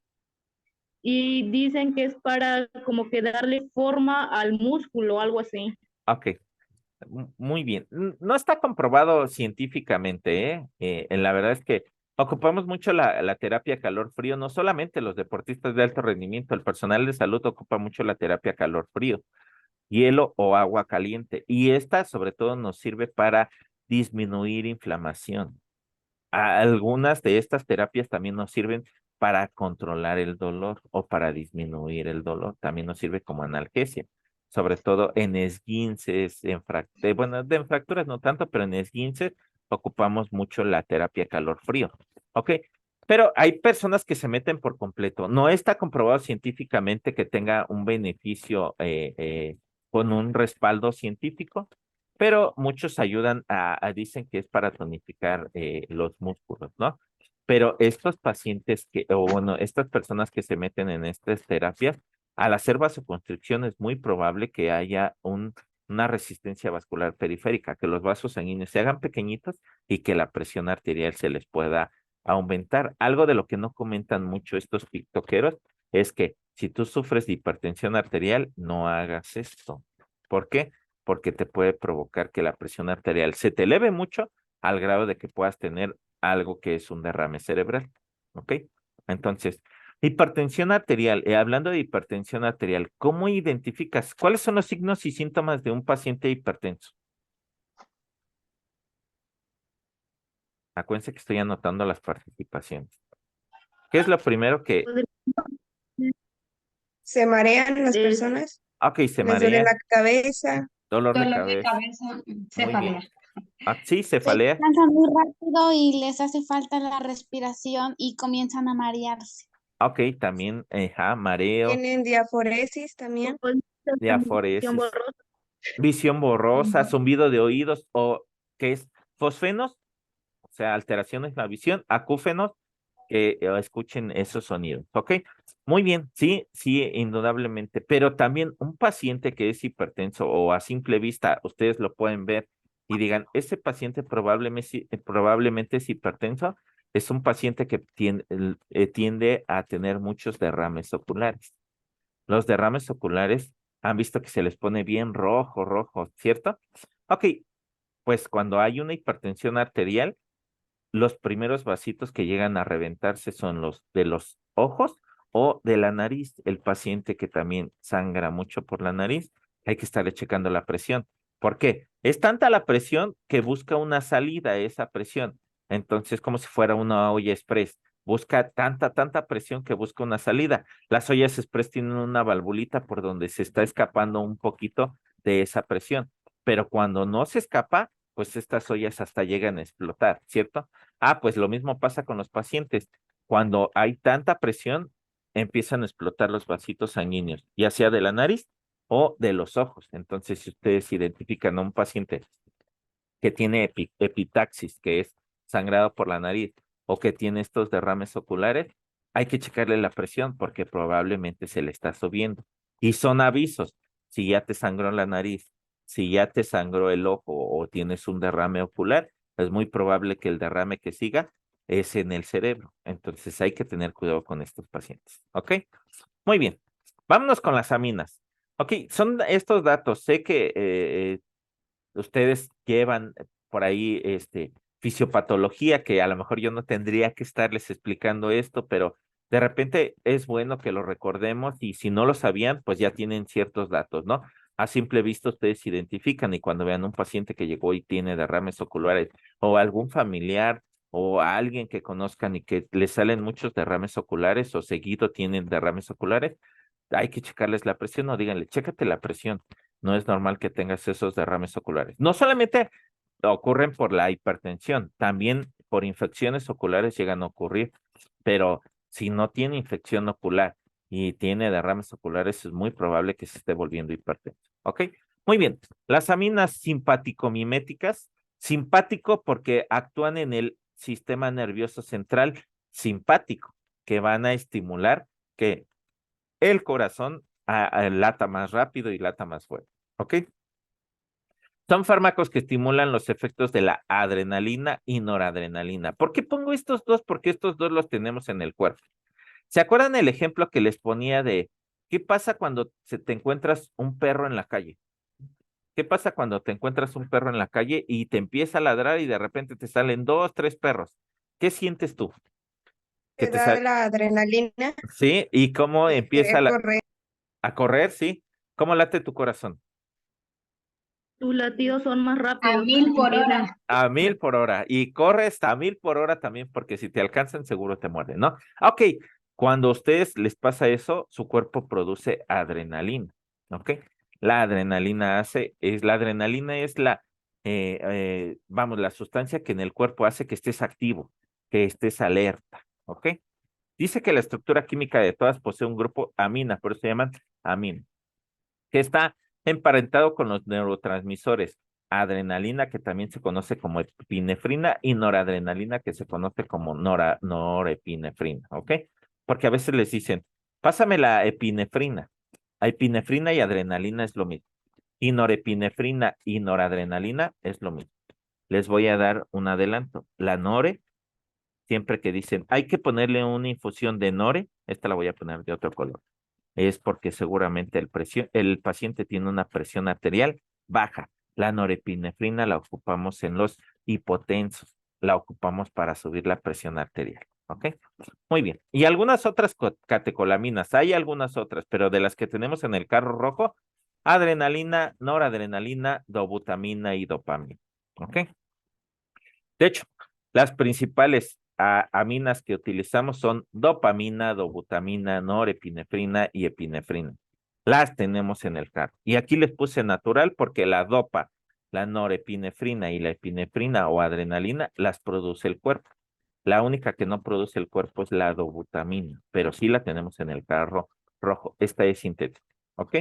S7: y dicen que es para como que darle forma al músculo, algo así.
S1: ok. Muy bien. No está comprobado científicamente, ¿eh? La verdad es que ocupamos mucho la terapia calor-frío, no solamente los deportistas de alto rendimiento, el personal de salud ocupa mucho la terapia calor-frío, hielo o agua caliente. Y esta sobre todo nos sirve para disminuir inflamación. Algunas de estas terapias también nos sirven para controlar el dolor o para disminuir el dolor. También nos sirve como analgesia. sobre todo en esguinces, bueno, de fracturas no tanto, pero en esguinces ocupamos mucho la terapia calor-frío, ¿ok? Pero hay personas que se meten por completo. No está comprobado científicamente que tenga un beneficio con un respaldo científico, pero muchos ayudan dicen que es para tonificar los músculos, ¿no? Pero estos pacientes o bueno, estas personas que se meten en estas terapias, al hacer vasoconstricción es muy probable que haya una resistencia vascular periférica, que los vasos sanguíneos se hagan pequeñitos y que la presión arterial se les pueda aumentar. Algo de lo que no comentan mucho estos tiktokeros es que si tú sufres de hipertensión arterial, no hagas esto. ¿Por qué? Porque te puede provocar que la presión arterial se te eleve mucho al grado de que puedas tener algo que es un derrame cerebral. ¿Ok? Entonces, hipertensión arterial, hablando de hipertensión arterial, ¿cómo identificas? ¿Cuáles son los signos y síntomas de un paciente hipertenso? Acuérdense que estoy anotando las participaciones. ¿Qué es lo primero que...
S5: ¿Se marean las
S7: Eh,
S5: personas?
S1: Ok, se
S5: ¿Les duele
S1: marea,
S5: la cabeza?
S1: dolor de
S4: Dolor de
S1: cabeza.
S4: cabeza,
S1: Muy
S4: cefalea.
S1: bien. Sí,
S3: Se
S1: cefalea.
S3: cansan muy rápido y les hace falta la respiración y comienzan a marearse.
S1: Ok, también, mareo,
S5: ¿Tienen diaforesis también?
S7: Visión
S1: diaforesis,
S7: borrosa.
S1: visión borrosa, zumbido de oídos o ¿qué es? Fosfenos, o sea, alteraciones en la visión, acúfenos, que escuchen esos sonidos, ¿ok? Muy bien, sí, sí, indudablemente, pero también un paciente que es hipertenso o a simple vista, ustedes lo pueden ver y digan, ese paciente probablemente es hipertenso, es un paciente que tiende a tener muchos derrames oculares. Los derrames oculares han visto que se les pone bien rojo, rojo, ¿cierto? Ok, pues cuando hay una hipertensión arterial, los primeros vasitos que llegan a reventarse son los de los ojos o de la nariz. El paciente que también sangra mucho por la nariz, hay que estarle checando la presión. ¿Por qué? Es tanta la presión que busca una salida a esa presión. Entonces, como si fuera una olla express. Busca tanta presión que busca una salida. Las ollas express tienen una valvulita por donde se está escapando un poquito de esa presión. Pero cuando no se escapa, pues estas ollas hasta llegan a explotar, ¿cierto? Pues lo mismo pasa con los pacientes. Cuando hay tanta presión, empiezan a explotar los vasitos sanguíneos, ya sea de la nariz o de los ojos. Entonces, si ustedes identifican a un paciente que tiene epitaxis, que es sangrado por la nariz, o que tiene estos derrames oculares, hay que checarle la presión porque probablemente se le está subiendo. Y son avisos. Si ya te sangró la nariz, si ya te sangró el ojo o tienes un derrame ocular, es muy probable que el derrame que siga es en el cerebro. Entonces hay que tener cuidado con estos pacientes. ¿Ok? Muy bien. Vámonos con las aminas. Ok, son estos datos. Sé que ustedes llevan por ahí fisiopatología, que a lo mejor yo no tendría que estarles explicando esto, pero de repente es bueno que lo recordemos y si no lo sabían, pues ya tienen ciertos datos, ¿no? A simple vista ustedes identifican y cuando vean un paciente que llegó y tiene derrames oculares o algún familiar o a alguien que conozcan y que le salen muchos derrames oculares o seguido tienen derrames oculares, hay que checarles la presión o díganle, chécate la presión. No es normal que tengas esos derrames oculares. No solamente ocurren por la hipertensión, también por infecciones oculares llegan a ocurrir, pero si no tiene infección ocular y tiene derrames oculares, es muy probable que se esté volviendo hipertenso. ¿Ok? Muy bien. Las aminas simpático-miméticas, simpático porque actúan en el sistema nervioso central simpático, que van a estimular que el corazón lata más rápido y lata más fuerte. ¿Ok? Son fármacos que estimulan los efectos de la adrenalina y noradrenalina. ¿Por qué pongo estos dos? Porque estos dos los tenemos en el cuerpo. ¿Se acuerdan el ejemplo que les ponía de qué pasa cuando te encuentras un perro en la calle? ¿Qué pasa cuando te encuentras un perro en la calle y te empieza a ladrar y de repente te salen 2, 3 perros? ¿Qué sientes tú? Que
S5: ¿Te da la adrenalina?
S1: Sí, ¿y cómo empieza
S5: Correr.
S1: a correr? Sí. ¿Cómo late tu corazón?
S7: Tus latidos son más
S4: A
S7: rápidos.
S4: 1000 por hora.
S1: A 1000 por hora. Y corres a 1000 por hora también, porque si te alcanzan, seguro te muerden, ¿no? Ok, cuando a ustedes les pasa eso, su cuerpo produce adrenalina, ¿ok? la adrenalina hace, la adrenalina es la sustancia que en el cuerpo hace que estés activo, que estés alerta, ¿ok? Dice que la estructura química de todas posee un grupo amina, por eso se llaman amina, que está emparentado con los neurotransmisores adrenalina, que también se conoce como epinefrina, y noradrenalina, que se conoce como norepinefrina, ¿ok? Porque a veces les dicen, pásame la epinefrina. Epinefrina y adrenalina es lo mismo. Y norepinefrina y noradrenalina es lo mismo. Les voy a dar un adelanto. La nore, siempre que dicen, hay que ponerle una infusión de nore, esta la voy a poner de otro color. Es porque seguramente el paciente tiene una presión arterial baja. La norepinefrina la ocupamos en los hipotensos, la ocupamos para subir la presión arterial. ¿Ok? Muy bien. Y algunas otras catecolaminas, hay algunas otras, pero de las que tenemos en el carro rojo, adrenalina, noradrenalina, dobutamina y dopamina. ¿Ok? De hecho, las principales aminas que utilizamos son dopamina, dobutamina, norepinefrina y epinefrina. Las tenemos en el carro. Y aquí les puse natural porque la dopa, la norepinefrina y la epinefrina o adrenalina las produce el cuerpo. La única que no produce el cuerpo es la dobutamina, pero sí la tenemos en el carro rojo. Esta es sintética. ¿Ok?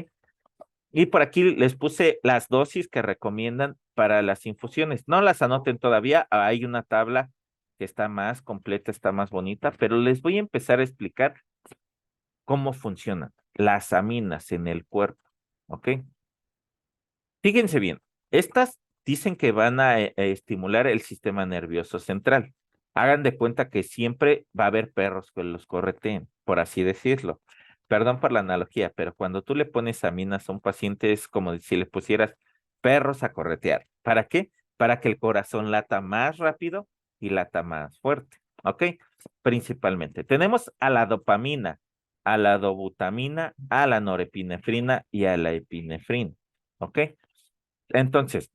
S1: Y por aquí les puse las dosis que recomiendan para las infusiones. No las anoten todavía, hay una tabla que está más completa, está más bonita, pero les voy a empezar a explicar cómo funcionan las aminas en el cuerpo, ¿ok? Fíjense bien, estas dicen que van a estimular el sistema nervioso central. Hagan de cuenta que siempre va a haber perros que los correteen, por así decirlo. Perdón por la analogía, pero cuando tú le pones aminas a un paciente es como si le pusieras perros a corretear. ¿Para qué? Para que el corazón lata más rápido y lata más fuerte, ¿ok? Principalmente. Tenemos a la dopamina, a la dobutamina, a la norepinefrina y a la epinefrina, ¿ok? Entonces,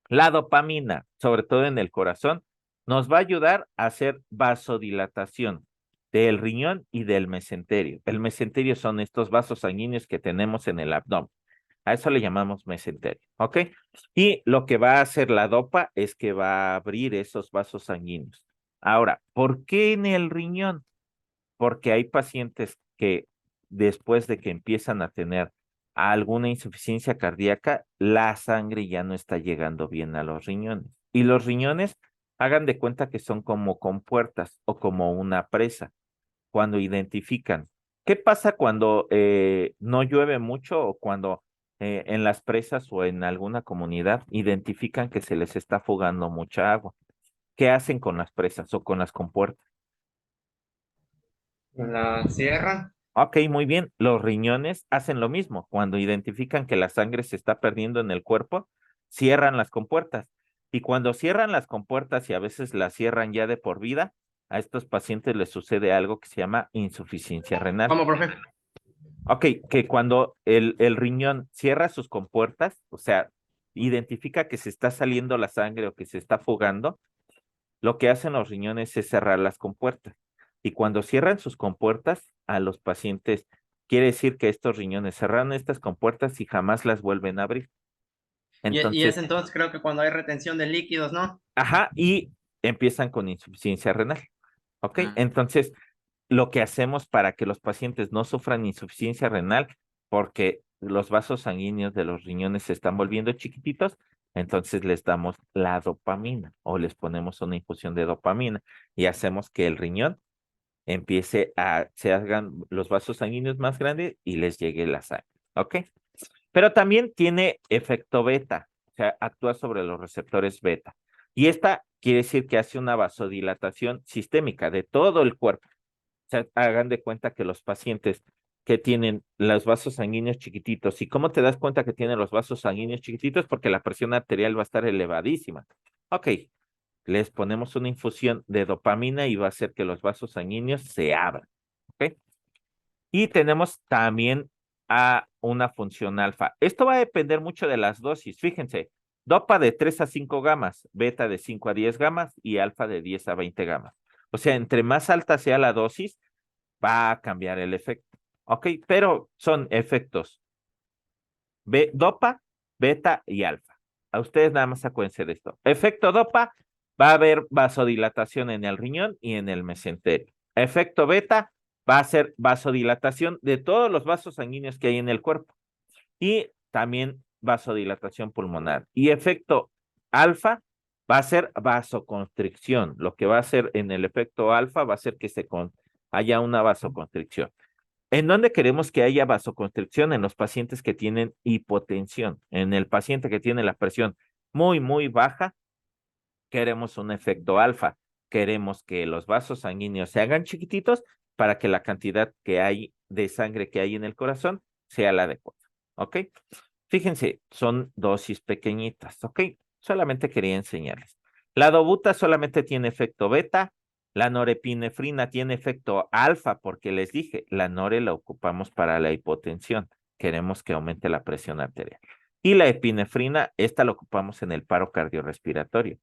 S1: la dopamina, sobre todo en el corazón, nos va a ayudar a hacer vasodilatación del riñón y del mesenterio. El mesenterio son estos vasos sanguíneos que tenemos en el abdomen. A eso le llamamos mesenterio, ¿ok? Y lo que va a hacer la dopa es que va a abrir esos vasos sanguíneos. Ahora, ¿por qué en el riñón? Porque hay pacientes que después de que empiezan a tener alguna insuficiencia cardíaca, la sangre ya no está llegando bien a los riñones. Y los riñones, hagan de cuenta que son como compuertas o como una presa. Cuando identifican, ¿qué pasa cuando no llueve mucho o cuando en las presas o en alguna comunidad identifican que se les está fugando mucha agua? ¿Qué hacen con las presas o con las compuertas?
S8: La sierra.
S1: Ok, muy bien. Los riñones hacen lo mismo. Cuando identifican que la sangre se está perdiendo en el cuerpo, cierran las compuertas. Y cuando cierran las compuertas y a veces las cierran ya de por vida, a estos pacientes les sucede algo que se llama insuficiencia renal.
S8: ¿Cómo, profe?
S1: Ok, que cuando el riñón cierra sus compuertas, o sea, identifica que se está saliendo la sangre o que se está fugando, lo que hacen los riñones es cerrar las compuertas. Y cuando cierran sus compuertas a los pacientes, quiere decir que estos riñones cerraron estas compuertas y jamás las vuelven a abrir.
S8: Y
S1: Entonces,
S8: es entonces creo que cuando hay retención de líquidos, ¿no?
S1: ajá, y empiezan con insuficiencia renal. ¿Ok?
S8: Ah.
S1: Entonces, lo que hacemos para que los pacientes no sufran insuficiencia renal, porque los vasos sanguíneos de los riñones se están volviendo chiquititos, entonces les damos la dopamina o les ponemos una infusión de dopamina y hacemos que el riñón se hagan los vasos sanguíneos más grandes y les llegue la sangre. ¿Ok? Pero también tiene efecto beta, o sea, actúa sobre los receptores beta. Y esta quiere decir que hace una vasodilatación sistémica de todo el cuerpo. O sea, hagan de cuenta que los pacientes que tienen los vasos sanguíneos chiquititos, ¿y cómo te das cuenta que tienen los vasos sanguíneos chiquititos? Porque la presión arterial va a estar elevadísima. Ok, les ponemos una infusión de dopamina y va a hacer que los vasos sanguíneos se abran. ¿Ok? Y tenemos también a una función alfa. Esto va a depender mucho de las dosis. Fíjense, dopa de 3 a 5 gamas, beta de 5 a 10 gamas y alfa de 10 a 20 gamas. O sea, entre más alta sea la dosis, va a cambiar el efecto. ¿Ok? Pero son efectos dopa, beta y alfa. A ustedes nada más acuérdense de esto. Efecto dopa, va a haber vasodilatación en el riñón y en el mesenterio. Efecto beta, va a ser vasodilatación de todos los vasos sanguíneos que hay en el cuerpo. Y también vasodilatación pulmonar. Y efecto alfa va a ser vasoconstricción. Lo que va a hacer en el efecto alfa va a ser que haya una vasoconstricción. ¿En dónde queremos que haya vasoconstricción? En los pacientes que tienen hipotensión. En el paciente que tiene la presión muy, muy baja, queremos un efecto alfa. Queremos que los vasos sanguíneos se hagan chiquititos para que la cantidad que hay de sangre que hay en el corazón sea la adecuada. ¿Ok? Fíjense, son dosis pequeñitas. ¿Ok? Solamente quería enseñarles. La dobuta solamente tiene efecto beta. La norepinefrina tiene efecto alfa porque les dije, la nore la ocupamos para la hipotensión. Queremos que aumente la presión arterial. Y la epinefrina, esta la ocupamos en el paro cardiorrespiratorio.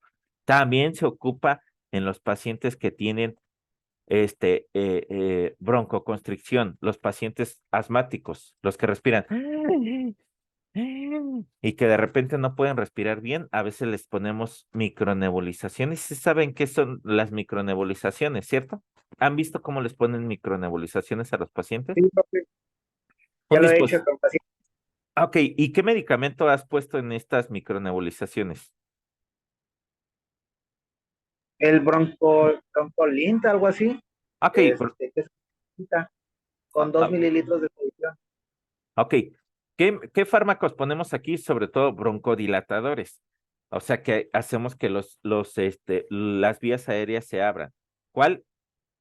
S1: También se ocupa en los pacientes que tienen broncoconstricción, los pacientes asmáticos, los que respiran y que de repente no pueden respirar bien, a veces les ponemos micronebulizaciones. ¿Sí saben qué son las micronebulizaciones, cierto? ¿Han visto cómo les ponen micronebulizaciones a los pacientes?
S9: Sí, profe.
S1: Un
S9: Ya lo he
S1: dispositivo.
S9: hecho con pacientes.
S1: Ok, ¿y qué medicamento has puesto en estas micronebulizaciones?
S9: El broncolint, algo así.
S1: Ok,
S9: Que es con 2
S1: Ah,
S9: mililitros de solución.
S1: ok. ¿Qué fármacos ponemos aquí? Sobre todo broncodilatadores. O sea que hacemos que las vías aéreas se abran. ¿Cuál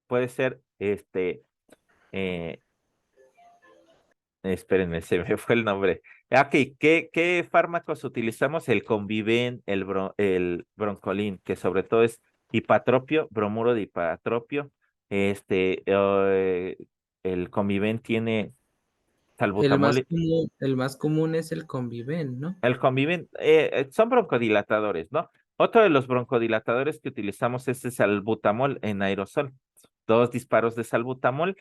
S1: puede ser espérenme, se me fue el nombre. Ok, ¿qué fármacos utilizamos? El Conviven, el Broncolin, que sobre todo es hipatropio, bromuro de hipatropio. El Conviven tiene salbutamol.
S10: El más común es el Conviven, ¿no?
S1: El Conviven, son broncodilatadores, ¿no? Otro de los broncodilatadores que utilizamos es el salbutamol en aerosol. 2 disparos de salbutamol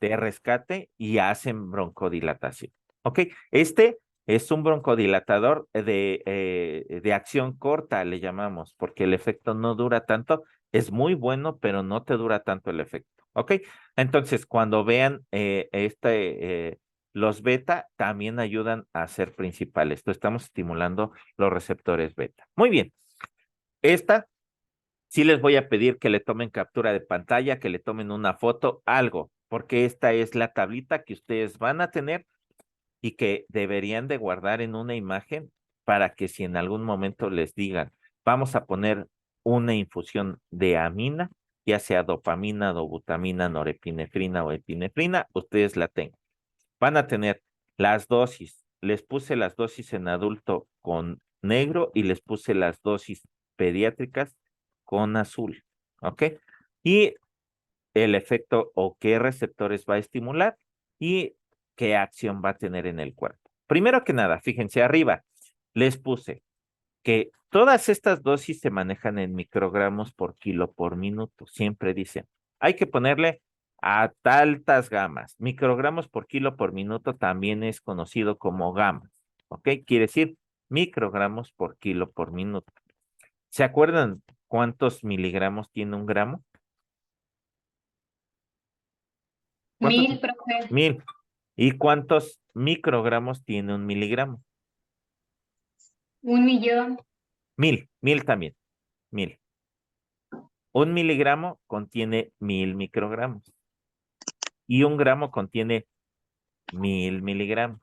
S1: de rescate y hacen broncodilatación. ¿Ok? Este es un broncodilatador de acción corta, le llamamos, porque el efecto no dura tanto. Es muy bueno, pero no te dura tanto el efecto. ¿Ok? Entonces, cuando vean los beta también ayudan a ser principales. Esto estamos estimulando los receptores beta. Muy bien. Esta sí les voy a pedir que le tomen captura de pantalla, que le tomen una foto, algo, porque esta es la tablita que ustedes van a tener y que deberían de guardar en una imagen para que si en algún momento les digan, vamos a poner una infusión de amina, ya sea dopamina, dobutamina, norepinefrina o epinefrina, ustedes la tengan. Van a tener las dosis. Les puse las dosis en adulto con negro y les puse las dosis pediátricas con azul. ¿Ok? Y el efecto o qué receptores va a estimular y qué acción va a tener en el cuerpo. Primero que nada, fíjense arriba, les puse que todas estas dosis se manejan en microgramos por kilo por minuto. Siempre dicen, hay que ponerle a altas gamas. Microgramos por kilo por minuto también es conocido como gamas. ¿Ok? Quiere decir microgramos por kilo por minuto. ¿Se acuerdan cuántos miligramos tiene un gramo?
S4: 1000, profe.
S1: 1000. ¿Y cuántos microgramos tiene un miligramo?
S4: 1.000.000.
S1: 1000 también. 1000. Un miligramo contiene 1000 microgramos. Y un gramo contiene 1000 miligramos.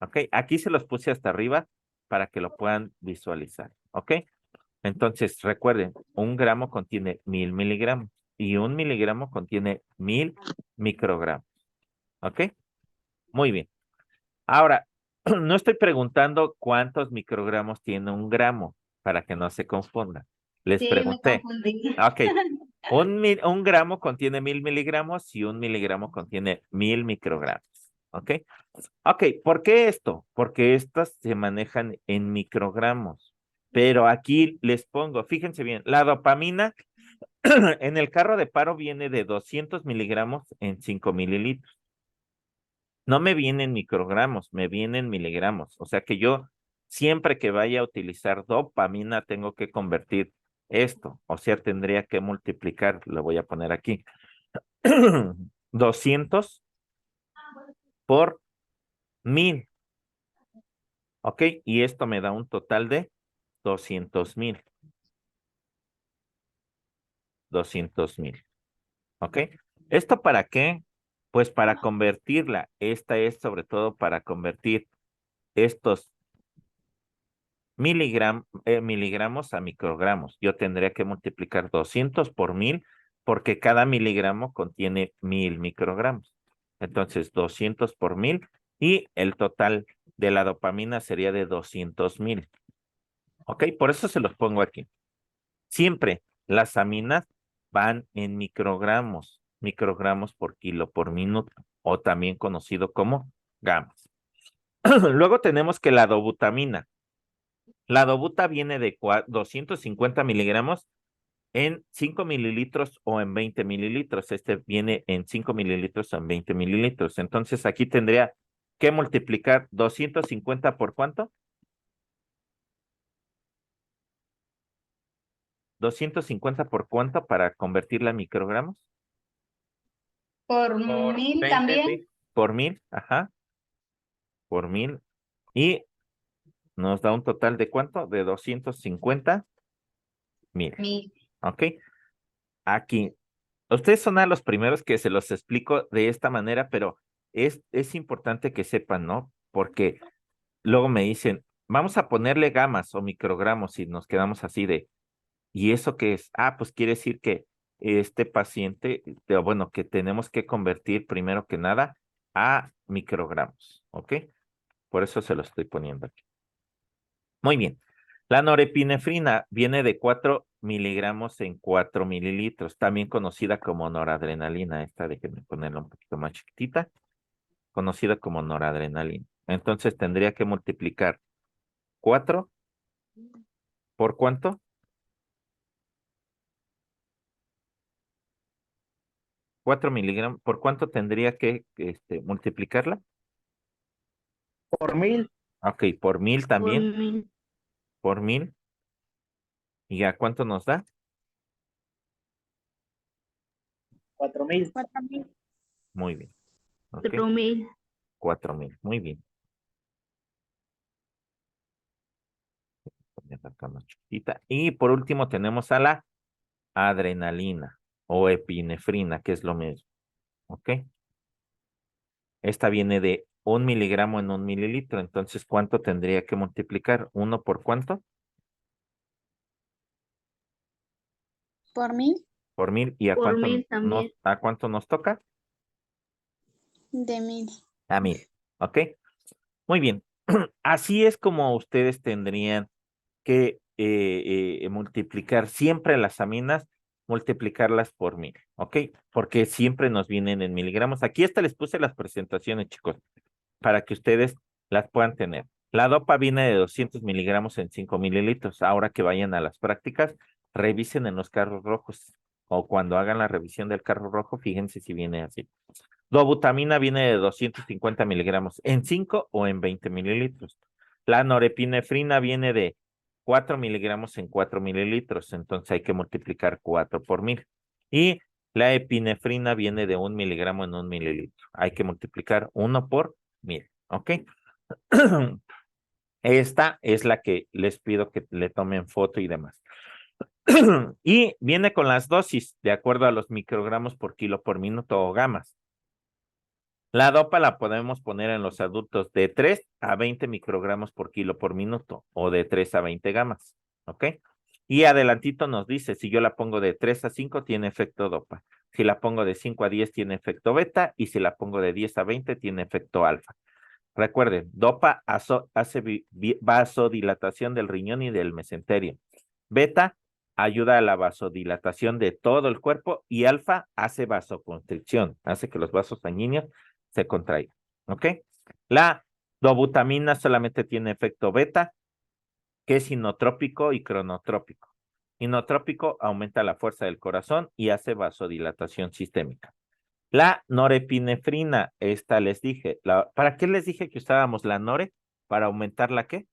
S1: ¿Ok? Aquí se los puse hasta arriba para que lo puedan visualizar. ¿Ok? Entonces, recuerden, un gramo contiene 1000 miligramos y un miligramo contiene 1000 microgramos. ¿Ok? Muy bien. Ahora, no estoy preguntando cuántos microgramos tiene un gramo para que no se confundan. Les
S4: Sí, me
S1: pregunté.
S4: confundí.
S1: Ok. Un gramo contiene 1000 miligramos y un miligramo contiene 1000 microgramos. ¿Ok? Ok, ¿por qué esto? Porque estas se manejan en microgramos. Pero aquí les pongo, fíjense bien, la dopamina en el carro de paro viene de 200 miligramos en 5 mililitros. No me vienen microgramos, me vienen miligramos. O sea que yo siempre que vaya a utilizar dopamina tengo que convertir esto. O sea, tendría que multiplicar, lo voy a poner aquí, 200 por 1000. ¿Ok? Y esto me da un total de 200,000. 200,000. ¿Ok? ¿Esto para qué? Pues para convertirla. Esta es sobre todo para convertir estos miligramos a microgramos. Yo tendría que multiplicar 200 por 1000 porque cada miligramo contiene 1000 microgramos. Entonces, 200 por 1000 y el total de la dopamina sería de 200,000. ¿Ok? Por eso se los pongo aquí. Siempre las aminas van en microgramos por kilo por minuto, o también conocido como gamas. Luego tenemos que la dobutamina. La dobuta viene de 250 miligramos en 5 mililitros o en 20 mililitros. Este viene en 5 mililitros o en 20 mililitros. Entonces aquí tendría que multiplicar 250 por ¿cuánto? 250 por ¿cuánto para convertirla a microgramos?
S4: Por 1000 también.
S1: Por 1000, ajá. Por 1000. Y nos da un total de ¿cuánto? De 250,000.
S4: 1000.
S1: ¿Ok? Aquí. Ustedes son a los primeros que se los explico de esta manera, pero es importante que sepan, ¿no? Porque luego me dicen, vamos a ponerle gamas o microgramos y nos quedamos así de, ¿y eso qué es? Ah, pues quiere decir que este paciente, bueno, que tenemos que convertir primero que nada a microgramos, ¿ok? Por eso se lo estoy poniendo aquí. Muy bien. La norepinefrina viene de 4 miligramos en 4 mililitros, también conocida como noradrenalina. Esta, déjenme ponerla un poquito más chiquitita, conocida como noradrenalina. Entonces tendría que multiplicar 4 por ¿cuánto? 4 miligramos, ¿por cuánto tendría que multiplicarla?
S9: Por 1000.
S1: Ok, por 1000
S7: Por
S1: también,
S7: 1000.
S1: por 1000. ¿Y a cuánto nos da?
S9: 4000.
S3: 4,000.
S1: Muy bien. Ok,
S7: 4000.
S1: 4000, muy bien. Poner acá más chiquitita. Y por último tenemos a la adrenalina o epinefrina, que es lo mismo. ¿Ok? Esta viene de 1 miligramo en 1 mililitro. Entonces, ¿cuánto tendría que multiplicar? ¿1 por cuánto?
S3: Por 1000
S1: Por 1000. ¿Y
S7: Por 1000 también.
S1: a cuánto nos toca?
S3: de 1000.
S1: A 1000. ¿Ok? Muy bien. Así es como ustedes tendrían que multiplicar siempre las aminas, multiplicarlas por 1000, ¿ok? Porque siempre nos vienen en miligramos. Aquí hasta les puse las presentaciones, chicos, para que ustedes las puedan tener. La dopa viene de 200 miligramos en 5 mililitros. Ahora que vayan a las prácticas, revisen en los carros rojos o cuando hagan la revisión del carro rojo, fíjense si viene así. Dobutamina viene de 250 miligramos en 5 o en 20 mililitros. La norepinefrina viene de 4 miligramos en 4 mililitros, entonces hay que multiplicar 4 por 1000. Y la epinefrina viene de 1 miligramo en 1 mililitro. Hay que multiplicar 1 por 1000, ¿ok? Esta es la que les pido que le tomen foto y demás. Y viene con las dosis de acuerdo a los microgramos por kilo por minuto o gamas. La dopa la podemos poner en los adultos de 3 a 20 microgramos por kilo por minuto o de 3 a 20 gamas, ¿ok? Y adelantito nos dice, si yo la pongo de 3 a 5 tiene efecto dopa, si la pongo de 5 a 10 tiene efecto beta y si la pongo de 10 a 20 tiene efecto alfa. Recuerden, dopa hace vasodilatación del riñón y del mesenterio. Beta ayuda a la vasodilatación de todo el cuerpo y alfa hace vasoconstricción, hace que los vasos sanguíneos se contraigan, ¿ok? La dobutamina solamente tiene efecto beta, que es inotrópico y cronotrópico. Inotrópico aumenta la fuerza del corazón y hace vasodilatación sistémica. La norepinefrina, esta les dije. ¿Para qué les dije que usábamos la nore? ¿Para aumentar la qué?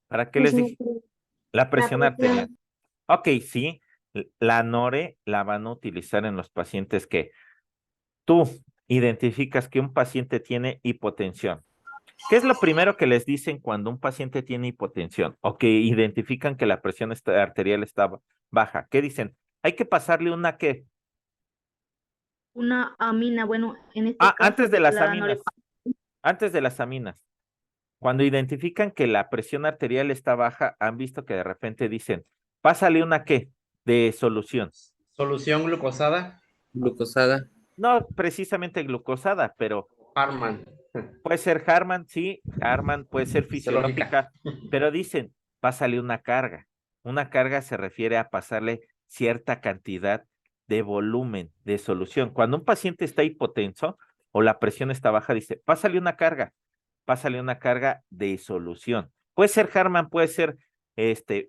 S1: ¿Para qué les dije? La presión arterial. Ok, sí. La nore la van a utilizar en los pacientes que tú identificas que un paciente tiene hipotensión. ¿Qué es lo primero que les dicen cuando un paciente tiene hipotensión o que identifican que la presión arterial está baja? ¿Qué dicen? Hay que pasarle una ¿qué?
S7: Una amina, bueno, en este caso
S1: Antes de las
S7: la
S1: aminas. Antes de las aminas. Cuando identifican que la presión arterial está baja, han visto que de repente dicen, pásale una ¿qué? De solución.
S8: Solución glucosada.
S10: Glucosada.
S1: No precisamente glucosada, pero
S8: Harman.
S1: puede ser Harman, sí, Harman puede ser fisiológica, pero dicen, pásale una carga. Una carga se refiere a pasarle cierta cantidad de volumen de solución. Cuando un paciente está hipotenso o la presión está baja, dice, pásale una carga de solución. Puede ser Harman, puede ser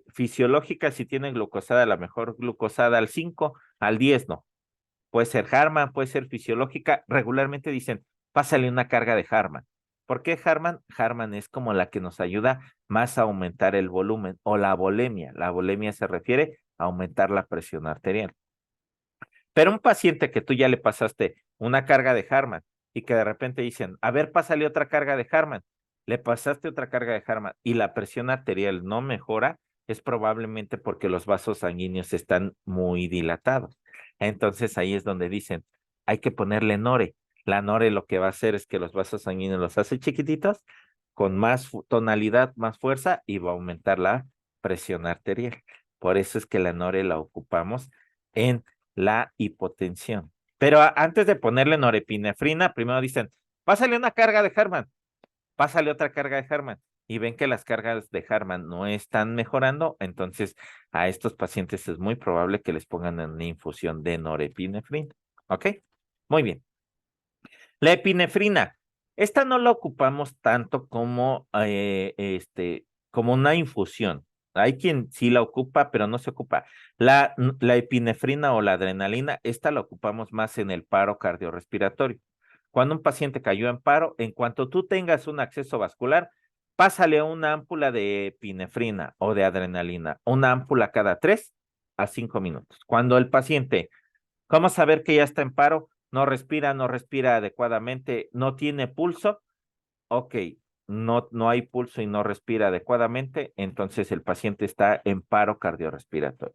S1: fisiológica si tiene glucosada, a lo mejor glucosada al 5, al 10 no. Puede ser Harman, puede ser fisiológica. Regularmente dicen, pásale una carga de Harman. ¿Por qué Harman? Harman es como la que nos ayuda más a aumentar el volumen o la volemia. La volemia se refiere a aumentar la presión arterial. Pero un paciente que tú ya le pasaste una carga de Harman y que de repente dicen, a ver, pásale otra carga de Harman, le pasaste otra carga de Harman y la presión arterial no mejora, es probablemente porque los vasos sanguíneos están muy dilatados. Entonces ahí es donde dicen, hay que ponerle nore. La nore lo que va a hacer es que los vasos sanguíneos los hace chiquititos, con más tonalidad, más fuerza y va a aumentar la presión arterial. Por eso es que la nore la ocupamos en la hipotensión. Pero antes de ponerle norepinefrina, primero dicen, pásale una carga de Harman, pásale otra carga de Harman. Y ven que las cargas de Harman no están mejorando, entonces a estos pacientes es muy probable que les pongan una infusión de norepinefrina. ¿Ok? Muy bien. La epinefrina, esta no la ocupamos tanto como, como una infusión. Hay quien sí la ocupa, pero no se ocupa. La epinefrina o la adrenalina, esta la ocupamos más en el paro cardiorrespiratorio. Cuando un paciente cayó en paro, en cuanto tú tengas un acceso vascular, pásale una ámpula de epinefrina o de adrenalina, una ámpula cada 3 a 5 minutos. Cuando el paciente, ¿cómo saber que ya está en paro? No respira adecuadamente, no tiene pulso. Ok, no hay pulso y no respira adecuadamente, entonces el paciente está en paro cardiorrespiratorio.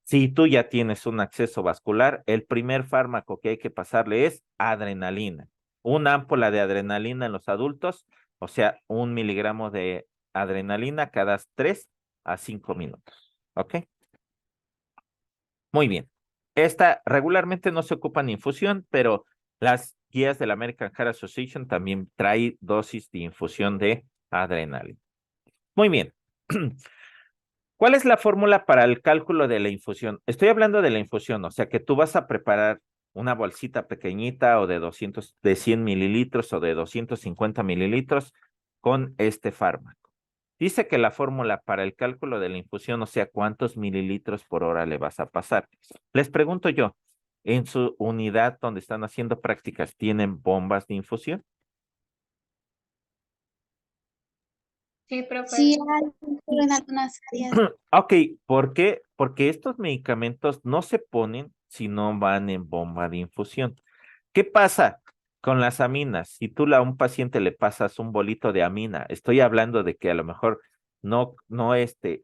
S1: Si tú ya tienes un acceso vascular, el primer fármaco que hay que pasarle es adrenalina. Una ámpula de adrenalina en los adultos, o sea, 1 miligramo de adrenalina cada 3 a 5 minutos. ¿Ok? Muy bien. Esta regularmente no se ocupa en infusión, pero las guías de la American Heart Association también trae dosis de infusión de adrenalina. Muy bien. ¿Cuál es la fórmula para el cálculo de la infusión? Estoy hablando de la infusión, o sea que tú vas a preparar una bolsita pequeñita o de 100 mililitros o de 250 mililitros con este fármaco. Dice que la fórmula para el cálculo de la infusión, o sea, cuántos mililitros por hora le vas a pasar. Les pregunto yo, ¿en su unidad donde están haciendo prácticas tienen bombas de infusión?
S4: Sí, profe.
S3: Sí, hay en algunas áreas.
S1: Ok, ¿por qué? Porque estos medicamentos no se ponen si no van en bomba de infusión. ¿Qué pasa con las aminas? Si tú a un paciente le pasas un bolito de amina, estoy hablando de que a lo mejor no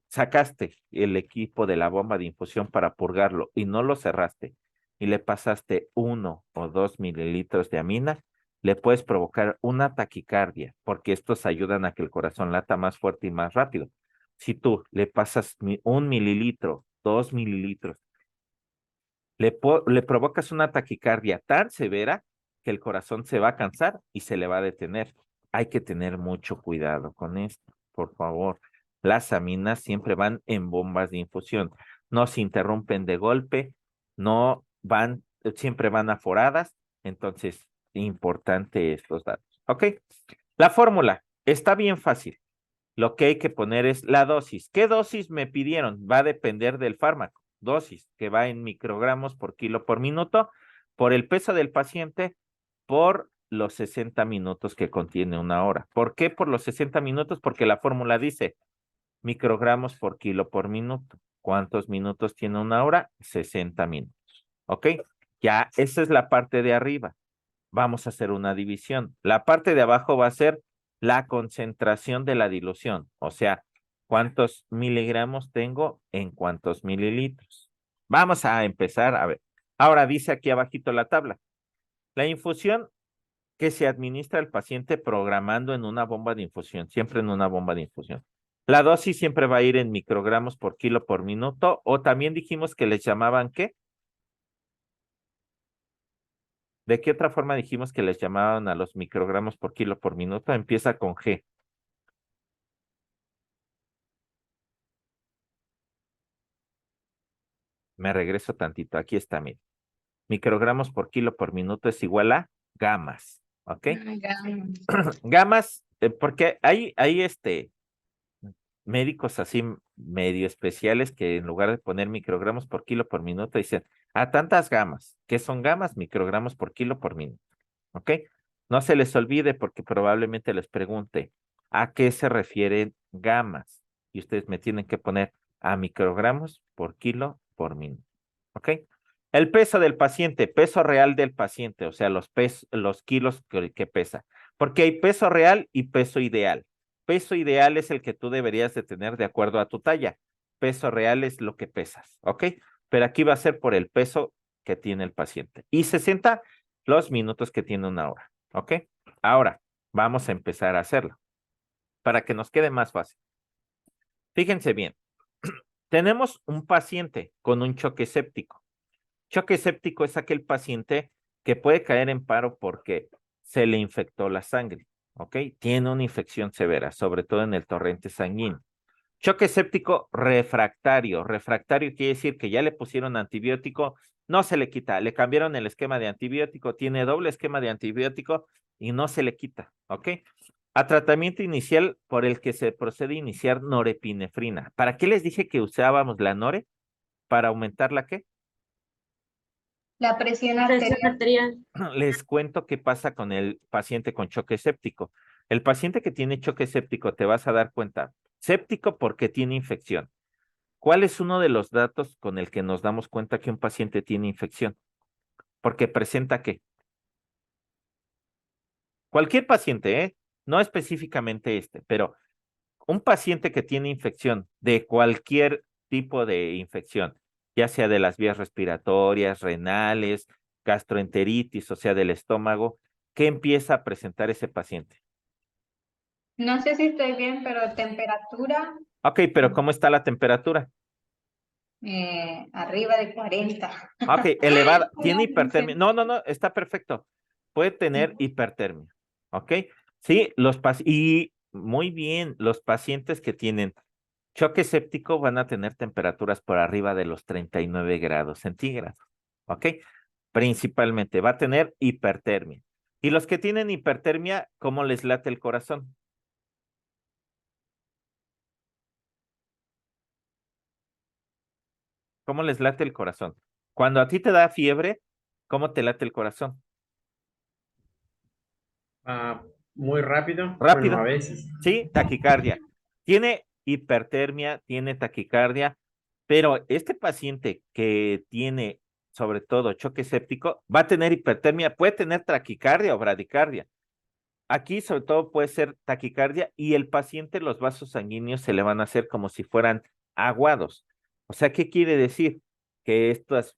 S1: sacaste el equipo de la bomba de infusión para purgarlo y no lo cerraste y le pasaste 1 o 2 mililitros de amina, le puedes provocar una taquicardia, porque estos ayudan a que el corazón lata más fuerte y más rápido. Si tú le pasas 1 mililitro, 2 mililitros, le provocas una taquicardia tan severa que el corazón se va a cansar y se le va a detener. Hay que tener mucho cuidado con esto, por favor. Las aminas siempre van en bombas de infusión. No se interrumpen de golpe, no van, siempre van aforadas. Entonces, importante estos datos. ¿Ok? La fórmula está bien fácil. Lo que hay que poner es la dosis. ¿Qué dosis me pidieron? Va a depender del fármaco. dosis, que va en microgramos por kilo por minuto, por el peso del paciente, por los 60 minutos que contiene una hora. ¿Por qué por los 60 minutos? Porque la fórmula dice microgramos por kilo por minuto. ¿Cuántos minutos tiene una hora? 60 minutos. ¿Ok? Ya, esa es la parte de arriba. Vamos a hacer una división. La parte de abajo va a ser la concentración de la dilución. O sea, ¿cuántos miligramos tengo en cuántos mililitros? Vamos a empezar a ver. Ahora dice aquí abajito la tabla. La infusión que se administra al paciente programando en una bomba de infusión, siempre en una bomba de infusión. La dosis siempre va a ir en microgramos por kilo por minuto, o también dijimos que les llamaban, ¿qué? ¿De qué otra forma dijimos que les llamaban a los microgramos por kilo por minuto? Empieza con G. Me regreso tantito, aquí está, miren. Microgramos por kilo por minuto es igual a gamas, ¿ok? Gamas, porque hay médicos así medio especiales que en lugar de poner microgramos por kilo por minuto dicen a tantas gamas. ¿Qué son gamas? Microgramos por kilo por minuto, ¿ok? No se les olvide porque probablemente les pregunte a qué se refieren gamas y ustedes me tienen que poner a microgramos por kilo por minuto, ¿ok? El peso del paciente, peso real del paciente, o sea, los kilos que pesa, porque hay peso real y peso ideal. Peso ideal es el que tú deberías de tener de acuerdo a tu talla. Peso real es lo que pesas, ¿ok? Pero aquí va a ser por el peso que tiene el paciente. Y 60 los minutos que tiene una hora, ¿ok? Ahora, vamos a empezar a hacerlo para que nos quede más fácil. Fíjense bien, tenemos un paciente con un choque séptico. Choque séptico es aquel paciente que puede caer en paro porque se le infectó la sangre, ¿ok? Tiene una infección severa, sobre todo en el torrente sanguíneo. Choque séptico refractario. Refractario quiere decir que ya le pusieron antibiótico, no se le quita. Le cambiaron el esquema de antibiótico, tiene doble esquema de antibiótico y no se le quita, ¿ok? A tratamiento inicial por el que se procede a iniciar norepinefrina. ¿Para qué les dije que usábamos la nore? ¿Para aumentar la qué?
S4: La presión arterial.
S1: Les cuento qué pasa con el paciente con choque séptico. El paciente que tiene choque séptico, te vas a dar cuenta, séptico porque tiene infección. ¿Cuál es uno de los datos con el que nos damos cuenta que un paciente tiene infección? Porque presenta ¿qué? Cualquier paciente, ¿eh? No específicamente este, pero un paciente que tiene infección de cualquier tipo de infección, ya sea de las vías respiratorias, renales, gastroenteritis, o sea, del estómago, ¿qué empieza a presentar ese paciente?
S4: No sé si estoy bien, pero temperatura
S1: Ok, pero ¿cómo está la temperatura?
S4: arriba de 40.
S1: Ok, elevada. ¿Tiene hipertermia? No, está perfecto. Puede tener hipertermia. Ok, sí, y muy bien, los pacientes que tienen choque séptico van a tener temperaturas por arriba de los 39 grados centígrados. Ok, principalmente va a tener hipertermia. Y los que tienen hipertermia, ¿cómo les late el corazón? ¿Cómo les late el corazón? Cuando a ti te da fiebre, ¿cómo te late el corazón?
S8: Muy rápido.
S1: Rápido.
S8: Bueno, a veces.
S1: Sí, taquicardia. Tiene hipertermia, tiene taquicardia, pero este paciente que tiene sobre todo choque séptico va a tener hipertermia, puede tener taquicardia o bradicardia. Aquí sobre todo puede ser taquicardia y el paciente los vasos sanguíneos se le van a hacer como si fueran aguados. O sea, ¿qué quiere decir? Que estos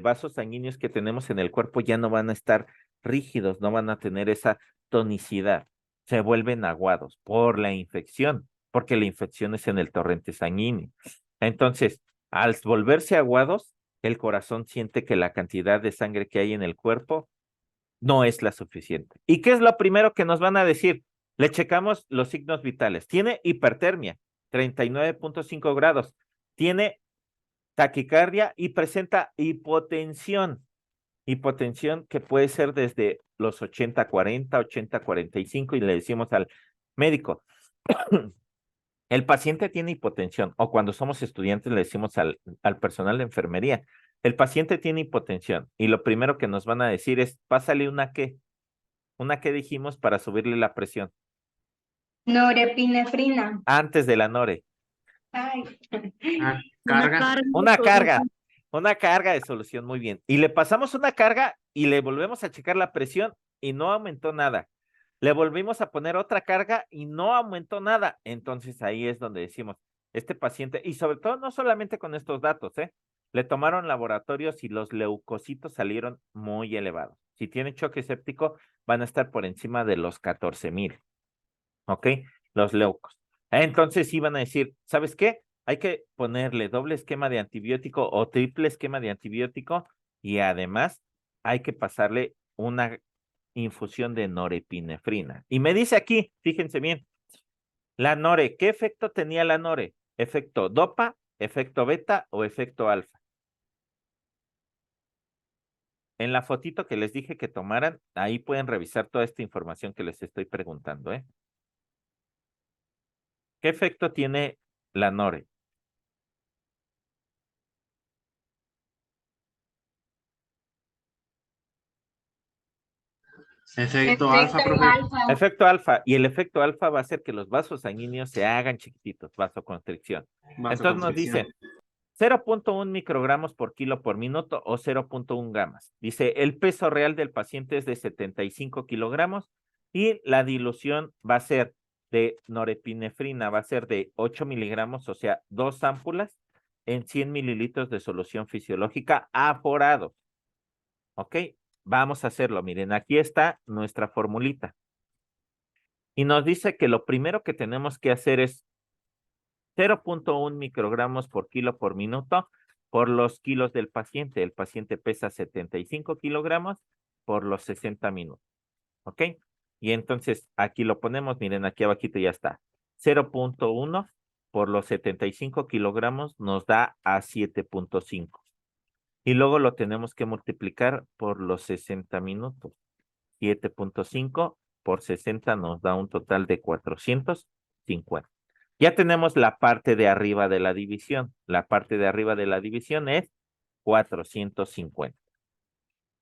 S1: vasos sanguíneos que tenemos en el cuerpo ya no van a estar rígidos, no van a tener esa tonicidad, se vuelven aguados por la infección, porque la infección es en el torrente sanguíneo. Entonces, al volverse aguados, el corazón siente que la cantidad de sangre que hay en el cuerpo no es la suficiente. ¿Y qué es lo primero que nos van a decir? Le checamos los signos vitales. Tiene hipertermia, 39.5 grados. Tiene taquicardia y presenta hipotensión. Hipotensión que puede ser desde los 80-40, 80-45 y le decimos al médico, El paciente tiene hipotensión, o cuando somos estudiantes le decimos al personal de enfermería, el paciente tiene hipotensión, y lo primero que nos van a decir es, pásale una qué dijimos para subirle la presión,
S4: Norepinefrina.
S1: antes de la nore.
S4: Ay.
S8: Ah,
S7: Una
S8: carga.
S7: carga.
S1: Una carga de solución, muy bien. Y le pasamos una carga y le volvemos a checar la presión y no aumentó nada. Le volvimos a poner otra carga y no aumentó nada. Entonces ahí es donde decimos, este paciente, y sobre todo no solamente con estos datos, le tomaron laboratorios y los leucocitos salieron muy elevados. Si tienen choque séptico, van a estar por encima de los 14,000. ¿Ok? Los leucos. Entonces iban a decir, ¿sabes qué? Hay que ponerle doble esquema de antibiótico o triple esquema de antibiótico y además hay que pasarle una infusión de norepinefrina. Y me dice aquí, fíjense bien, la nore, ¿qué efecto tenía la nore? ¿Efecto dopa, efecto beta o efecto alfa? En la fotito que les dije que tomaran, ahí pueden revisar toda esta información que les estoy preguntando, ¿eh? ¿Qué efecto tiene la nore?
S8: Efecto alfa, profe.
S1: Efecto alfa. Y el efecto alfa va a hacer que los vasos sanguíneos se hagan chiquititos, vasoconstricción. Entonces nos dice 0.1 microgramos por kilo por minuto o 0.1 gamas. Dice, el peso real del paciente es de 75 kilogramos y la dilución va a ser de norepinefrina, va a ser de 8 miligramos, o sea, 2 ámpulas en 100 mililitros de solución fisiológica aforados. ¿Ok? Vamos a hacerlo. Miren, aquí está nuestra formulita. Y nos dice que lo primero que tenemos que hacer es 0.1 microgramos por kilo por minuto por los kilos del paciente. El paciente pesa 75 kilogramos por los 60 minutos. ¿Ok? Y entonces aquí lo ponemos, miren, aquí abajito ya está. 0.1 por los 75 kilogramos nos da a 7.5. Y luego lo tenemos que multiplicar por los 60 minutos. 7.5 por 60 nos da un total de 450. Ya tenemos la parte de arriba de la división. La parte de arriba de la división es 450.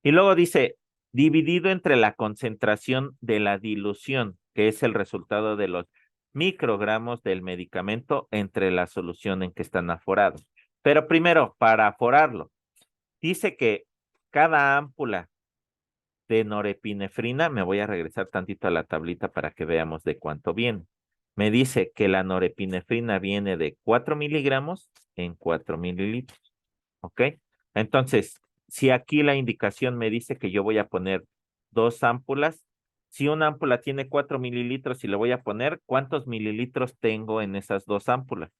S1: Y luego dice, dividido entre la concentración de la dilución, que es el resultado de los microgramos del medicamento entre la solución en que están aforados. Pero primero, para aforarlo, dice que cada ámpula de norepinefrina, me voy a regresar tantito a la tablita para que veamos de cuánto viene. Me dice que la norepinefrina viene de 4 miligramos en 4 mililitros. ¿Ok? Entonces, si aquí la indicación me dice que yo voy a poner 2 ámpulas, si una ámpula tiene 4 mililitros y le voy a poner, ¿cuántos mililitros tengo en esas 2 ámpulas?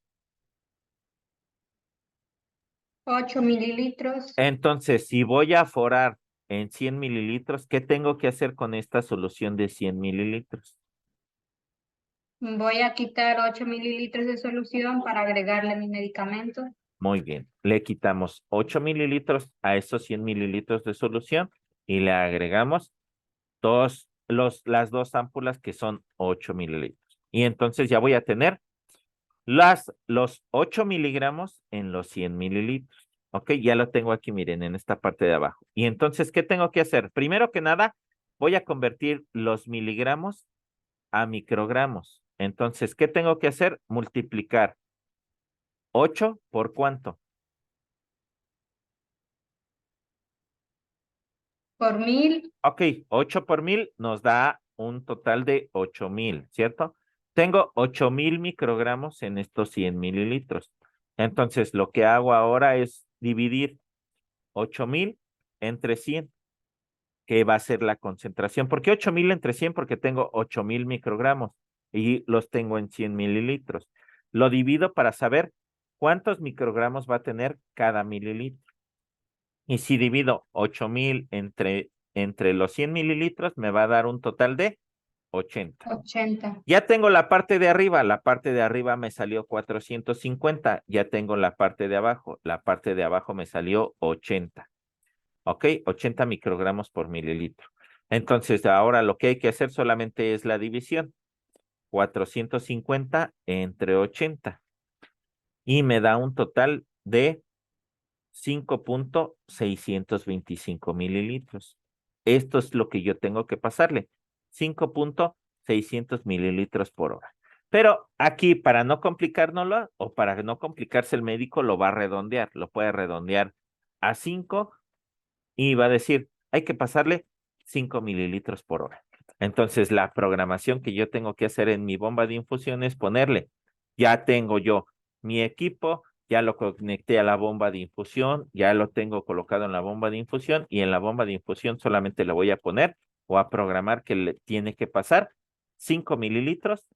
S4: 8 mililitros.
S1: Entonces, si voy a aforar en 100 mililitros, ¿qué tengo que hacer con esta solución de 100 mililitros?
S4: Voy a quitar 8 mililitros de solución para agregarle mi medicamento.
S1: Muy bien. Le quitamos 8 mililitros a esos 100 mililitros de solución y le agregamos las 2 ámpulas que son 8 mililitros. Y entonces ya voy a tener los 8 miligramos en los 100 mililitros. Ok, ya lo tengo aquí, miren, en esta parte de abajo. Y entonces, ¿qué tengo que hacer? Primero que nada, voy a convertir los miligramos a microgramos. Entonces, ¿qué tengo que hacer? Multiplicar 8 por ¿cuánto?
S4: Por 1000.
S1: Ok, 8 por 1000 nos da un total de 8000, ¿cierto? Tengo 8000 microgramos en estos 100 mililitros. Entonces, lo que hago ahora es dividir 8000 entre 100, que va a ser la concentración. ¿Por qué 8000 entre 100? Porque tengo 8000 microgramos y los tengo en 100 mililitros. Lo divido para saber cuántos microgramos va a tener cada mililitro. Y si divido 8000 entre los 100 mililitros, me va a dar un total de 80.
S4: 80.
S1: Ya tengo la parte de arriba me salió 450, ya tengo la parte de abajo me salió 80. ¿Ok? 80 microgramos por mililitro. Entonces, ahora lo que hay que hacer solamente es la división. 450 entre 80 y me da un total de 5.625 mililitros. Esto es lo que yo tengo que pasarle, 5.600 mililitros por hora. Pero aquí, para no complicárnoslo o para no complicarse el médico, lo va a redondear, lo puede redondear a 5 y va a decir, hay que pasarle 5 mililitros por hora. Entonces, la programación que yo tengo que hacer en mi bomba de infusión es ponerle, ya tengo yo mi equipo, ya lo conecté a la bomba de infusión, ya lo tengo colocado en la bomba de infusión y en la bomba de infusión solamente le voy a poner o a programar que le tiene que pasar 5 mililitros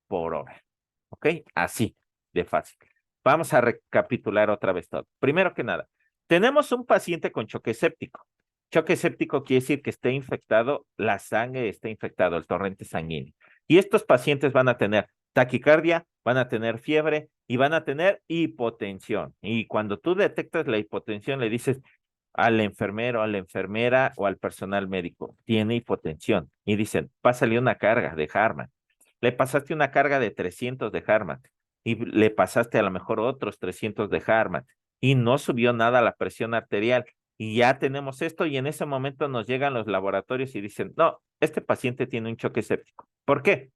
S1: por hora. ¿Ok? Así de fácil. Vamos a recapitular otra vez todo. Primero que nada, tenemos un paciente con choque séptico. Choque séptico quiere decir que esté infectado, la sangre está infectado, el torrente sanguíneo. Y estos pacientes van a tener taquicardia, van a tener fiebre y van a tener hipotensión. Y cuando tú detectas la hipotensión, le dices al enfermero, a la enfermera o al personal médico, tiene hipotensión. Y dicen, pásale una carga de Harman. Le pasaste una carga de 300 de Harman y le pasaste a lo mejor otros 300 de Harman y no subió nada la presión arterial. Y ya tenemos esto y en ese momento nos llegan los laboratorios y dicen, no, este paciente tiene un choque séptico. ¿Por qué?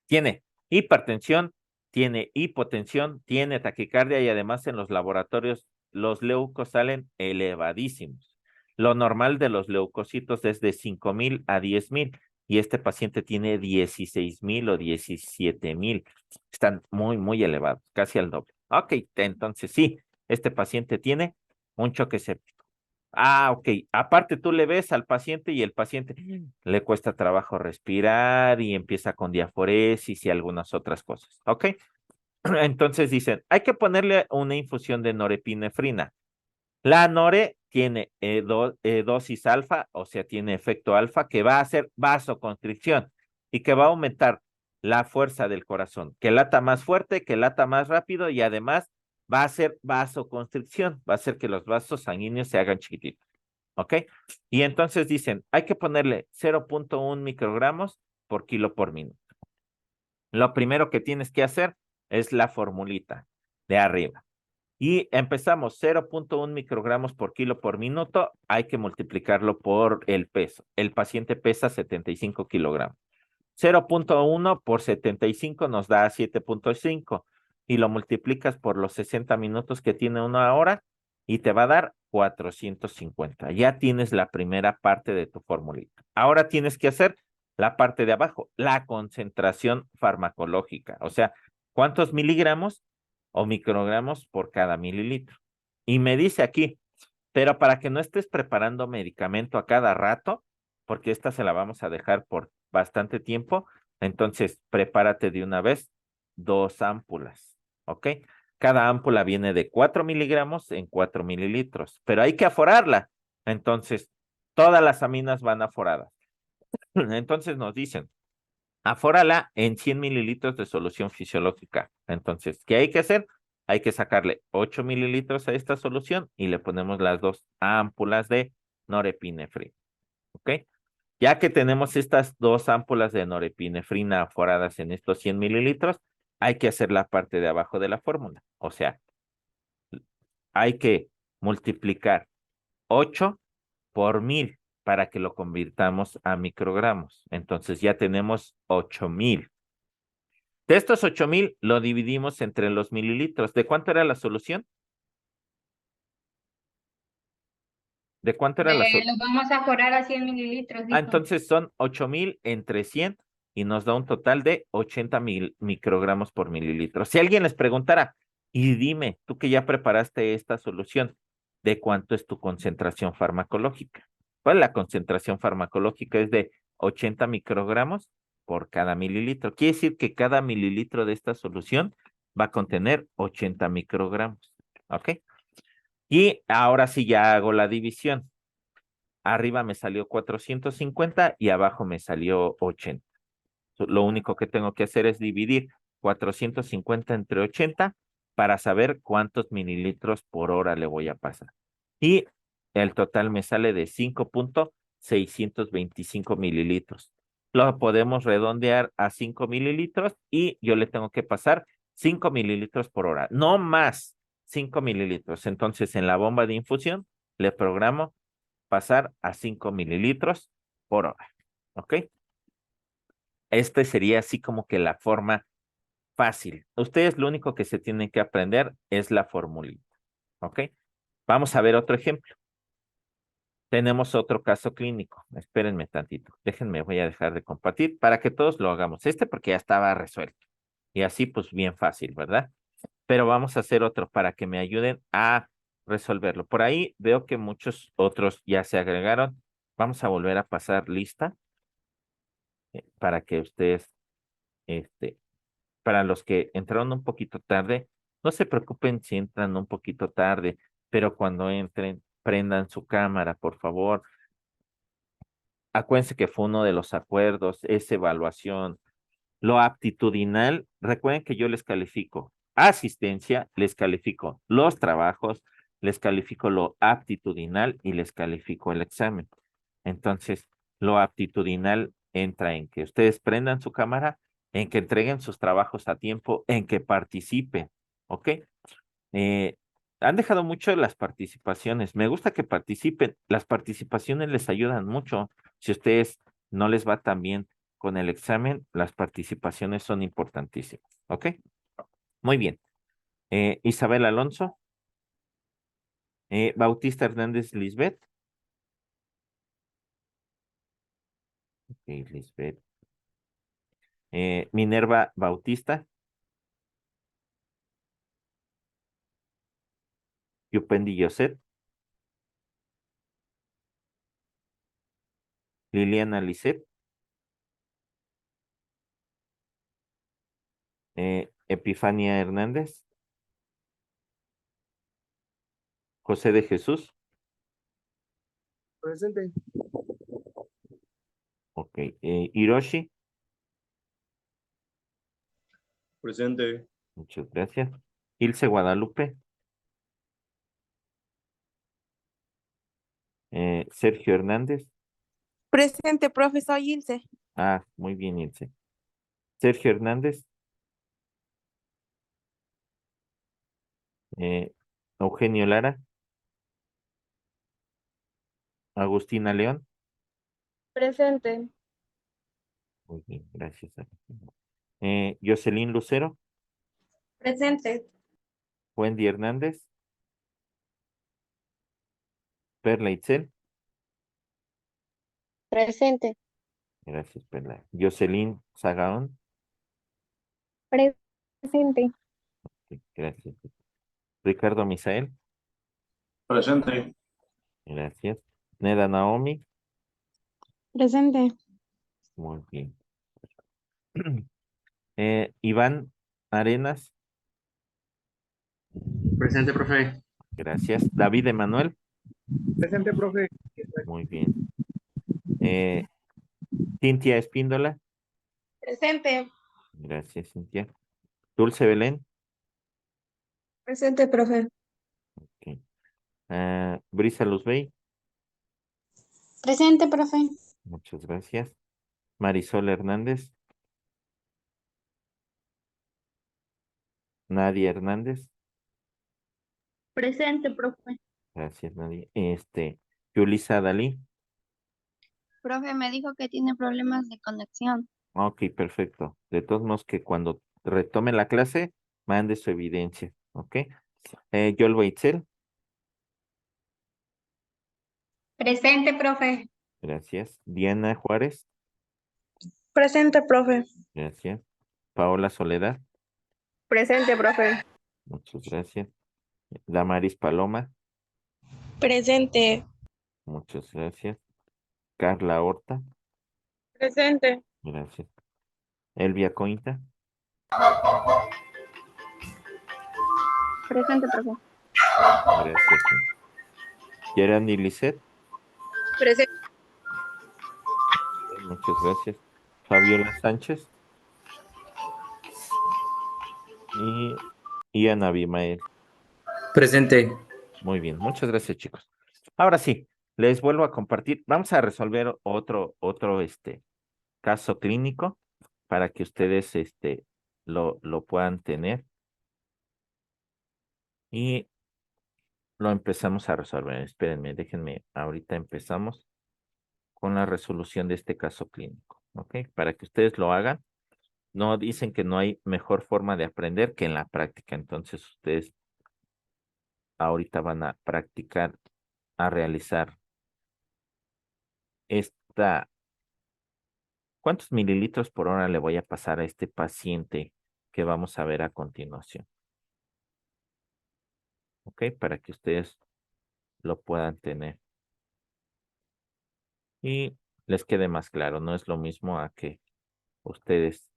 S1: Tiene hipertensión, tiene hipotensión, tiene taquicardia y además en los laboratorios los leucos salen elevadísimos. Lo normal de los leucocitos es de 5,000 a 10,000 y este paciente tiene 16,000 o 17,000. Están muy, muy elevados, casi al doble. Ok, entonces sí, este paciente tiene un choque séptico. Ah, ok. Aparte tú le ves al paciente y el paciente le cuesta trabajo respirar y empieza con diaforesis y algunas otras cosas. Ok. Entonces dicen, hay que ponerle una infusión de norepinefrina. La nore tiene dosis alfa, o sea, tiene efecto alfa que va a hacer vasoconstricción y que va a aumentar la fuerza del corazón, que lata más fuerte, que lata más rápido y además va a hacer vasoconstricción, va a hacer que los vasos sanguíneos se hagan chiquititos, ¿ok? Y entonces dicen, hay que ponerle 0.1 microgramos por kilo por minuto. Lo primero que tienes que hacer es la formulita de arriba. Y empezamos 0.1 microgramos por kilo por minuto, hay que multiplicarlo por el peso. El paciente pesa 75 kilogramos. 0.1 por 75 nos da 7.5 y lo multiplicas por los 60 minutos que tiene una hora y te va a dar 450. Ya tienes la primera parte de tu formulita. Ahora tienes que hacer la parte de abajo, la concentración farmacológica. O sea, ¿cuántos miligramos o microgramos por cada mililitro? Y me dice aquí, pero para que no estés preparando medicamento a cada rato, porque esta se la vamos a dejar por bastante tiempo, entonces prepárate de una vez 2 ámpulas, ¿ok? Cada ámpula viene de 4 miligramos en 4 mililitros, pero hay que aforarla. Entonces, todas las aminas van aforadas. Entonces nos dicen, afórala en 100 mililitros de solución fisiológica. Entonces, ¿qué hay que hacer? Hay que sacarle 8 mililitros a esta solución y le ponemos las 2 ámpulas de norepinefrina. ¿Ok? Ya que tenemos estas 2 ámpulas de norepinefrina aforadas en estos 100 mililitros, hay que hacer la parte de abajo de la fórmula. O sea, hay que multiplicar 8 por 1000 para que lo convirtamos a microgramos. Entonces ya tenemos 8,000. De estos 8,000 lo dividimos entre los mililitros. ¿De cuánto era la solución? ¿De cuánto era la solución?
S4: Lo vamos a aforar a 100 mililitros. Dijo.
S1: Entonces son 8,000 entre 100 y nos da un total de 80 microgramos por mililitro. Si alguien les preguntara, y dime, tú que ya preparaste esta solución, ¿de cuánto es tu concentración farmacológica? Pues la concentración farmacológica es de 80 microgramos por cada mililitro. Quiere decir que cada mililitro de esta solución va a contener 80 microgramos. ¿Ok? Y ahora sí ya hago la división. Arriba me salió 450 y abajo me salió 80. Lo único que tengo que hacer es dividir 450 entre 80 para saber cuántos mililitros por hora le voy a pasar. Y el total me sale de 5.625 mililitros. lo podemos redondear a 5 mililitros y yo le tengo que pasar 5 mililitros por hora, no más 5 mililitros. Entonces, en la bomba de infusión le programo pasar a 5 mililitros por hora, ¿ok? Este sería así como que la forma fácil. Ustedes lo único que se tienen que aprender es la formulita, ¿ok? Vamos a ver otro ejemplo. Tenemos otro caso clínico. Espérenme tantito. Déjenme, voy a dejar de compartir para que todos lo hagamos. Porque ya estaba resuelto. Y así pues bien fácil, ¿verdad? Pero vamos a hacer otro para que me ayuden a resolverlo. Por ahí veo que muchos otros ya se agregaron. Vamos a volver a pasar lista para que ustedes, para los que entraron un poquito tarde, no se preocupen si entran un poquito tarde, pero cuando entren, prendan su cámara, por favor. Acuérdense que fue uno de los acuerdos, esa evaluación. Lo aptitudinal, recuerden que yo les califico asistencia, les califico los trabajos, les califico lo aptitudinal y les califico el examen. Entonces, lo aptitudinal entra en que ustedes prendan su cámara, en que entreguen sus trabajos a tiempo, en que participen, ¿ok? Han dejado mucho las participaciones. Me gusta que participen. Las participaciones les ayudan mucho. Si ustedes no les va tan bien con el examen, las participaciones son importantísimas. ¿Ok? Muy bien. Isabel Alonso. Bautista Hernández Lisbeth. Ok, Lisbeth. Minerva Bautista. Yupendi Yoset. Liliana Lisset. Epifania Hernández. José de Jesús.
S9: Presente.
S1: Ok. Hiroshi.
S2: Presente.
S1: Muchas gracias. Ilse Guadalupe. Sergio Hernández.
S5: Presente, profe, soy Ilse.
S1: Ah, muy bien, Ilse. Sergio Hernández. Eugenio Lara. Agustina León.
S6: Presente.
S1: Muy bien, gracias. Jocelyn Lucero.
S5: Presente.
S1: Wendy Hernández. Perla Itzel.
S6: Presente.
S1: Gracias, Perla. Jocelyn Sagaón.
S6: Presente.
S1: Sí, gracias. Ricardo Misael.
S8: Presente.
S1: Gracias. Neda Naomi.
S3: Presente.
S1: Muy bien. Iván Arenas.
S8: Presente, profe.
S1: Gracias. David Emanuel.
S9: Presente, profe.
S1: Muy bien. Cintia Espíndola.
S5: Presente.
S1: Gracias, Cintia. Dulce Belén.
S5: Presente, profe.
S1: Ok. Brisa Luzbey.
S3: Presente, profe.
S1: Muchas gracias. Marisol Hernández. Nadia Hernández.
S7: Presente, profe.
S1: Gracias, Nadia. Yulisa Dalí.
S3: Profe, me dijo que tiene problemas de conexión.
S1: Ok, perfecto. De todos modos que cuando retome la clase, mande su evidencia. Ok. Yolba Itzel.
S4: Presente, profe.
S1: Gracias. Diana Juárez.
S5: Presente, profe.
S1: Gracias. Paola Soledad.
S5: Presente, profe.
S1: Muchas gracias. Damaris Paloma.
S5: Presente.
S1: Muchas gracias. Carla Horta.
S5: Presente.
S1: Gracias. Elvia Cointa.
S6: Presente, profe.
S1: Gracias. Gerani Lisset.
S5: Presente.
S1: Muchas gracias. Fabiola Sánchez. Y Ana Abimael.
S10: Presente.
S1: Muy bien, muchas gracias, chicos. Ahora sí, les vuelvo a compartir. Vamos a resolver otro caso clínico para que ustedes lo puedan tener. Y lo empezamos a resolver. Espérenme, déjenme, ahorita empezamos con la resolución de este caso clínico, ¿ok? Para que ustedes lo hagan. No dicen que no hay mejor forma de aprender que en la práctica. Entonces ustedes ahorita van a practicar, a realizar esta. ¿Cuántos mililitros por hora le voy a pasar a este paciente que vamos a ver a continuación? ¿Ok? Para que ustedes lo puedan tener. Y les quede más claro, no es lo mismo a que ustedes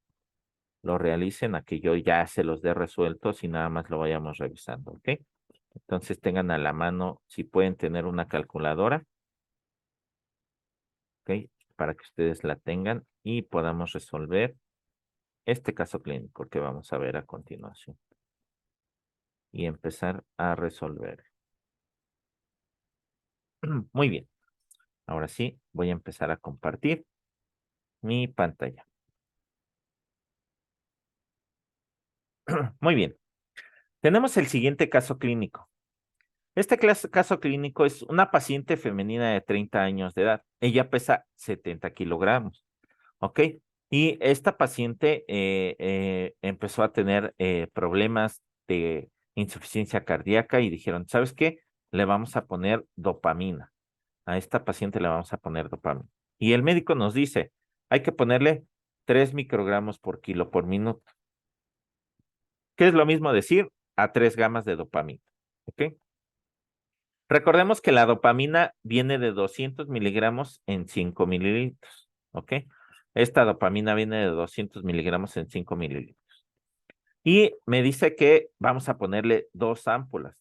S1: lo realicen, a que yo ya se los dé resueltos y nada más lo vayamos revisando, ¿ok? Entonces tengan a la mano, si pueden tener una calculadora, ¿ok? Para que ustedes la tengan y podamos resolver este caso clínico que vamos a ver a continuación. Y empezar a resolver. Muy bien. Ahora sí, voy a empezar a compartir mi pantalla. Muy bien. Tenemos el siguiente caso clínico. Este caso clínico es una paciente femenina de 30 años de edad. Ella pesa 70 kilogramos. ¿Ok? Y esta paciente empezó a tener problemas de insuficiencia cardíaca y dijeron, ¿sabes qué? Le vamos a poner dopamina. A esta paciente le vamos a poner dopamina. Y el médico nos dice, hay que ponerle 3 microgramos por kilo por minuto. ¿Qué es lo mismo decir? A 3 gamas de dopamina. ¿Ok? Recordemos que la dopamina viene de 200 miligramos en 5 mililitros. ¿Ok? Esta dopamina viene de 200 miligramos en 5 mililitros. Y me dice que vamos a ponerle 2 ámpulas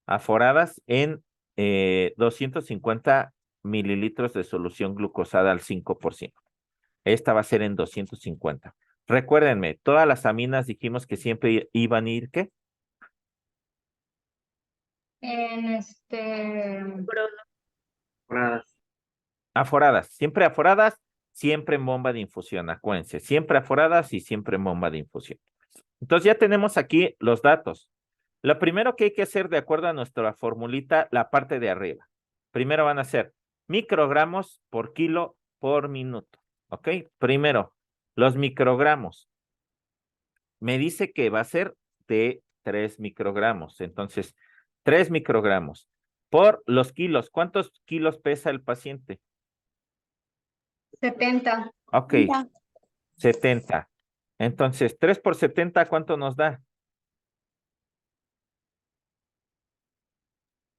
S1: aforadas en 250 mililitros de solución glucosada al 5%. Esta va a ser en 250. Recuérdenme, todas las aminas dijimos que siempre iban a ir, ¿qué?
S4: En
S1: Aforadas, siempre en bomba de infusión, acuérdense, siempre aforadas y siempre en bomba de infusión. Entonces ya tenemos aquí los datos. Lo primero que hay que hacer de acuerdo a nuestra formulita, la parte de arriba. Primero van a ser microgramos por kilo por minuto, ¿ok? Primero, los microgramos. Me dice que va a ser de 3 microgramos, entonces 3 microgramos por los kilos. ¿Cuántos kilos pesa el paciente?
S4: 70.
S1: Ok, 70. Entonces, 3 por 70, ¿cuánto nos da?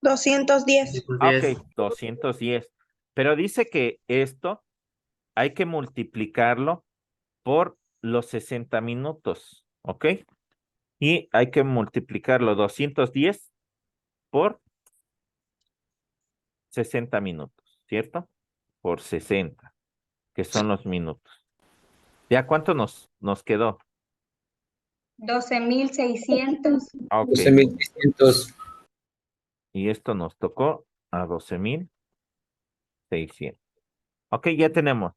S5: 210.
S1: Ok, 210. Pero dice que esto hay que multiplicarlo por los 60 minutos, ¿ok? Y hay que multiplicarlo 210 por 60 minutos, ¿cierto? Por 60, que son los minutos. ¿Ya cuánto nos quedó?
S4: 12.600.
S1: Ok.
S10: 12.600.
S1: Y esto nos tocó a 12.600. Ok, ya tenemos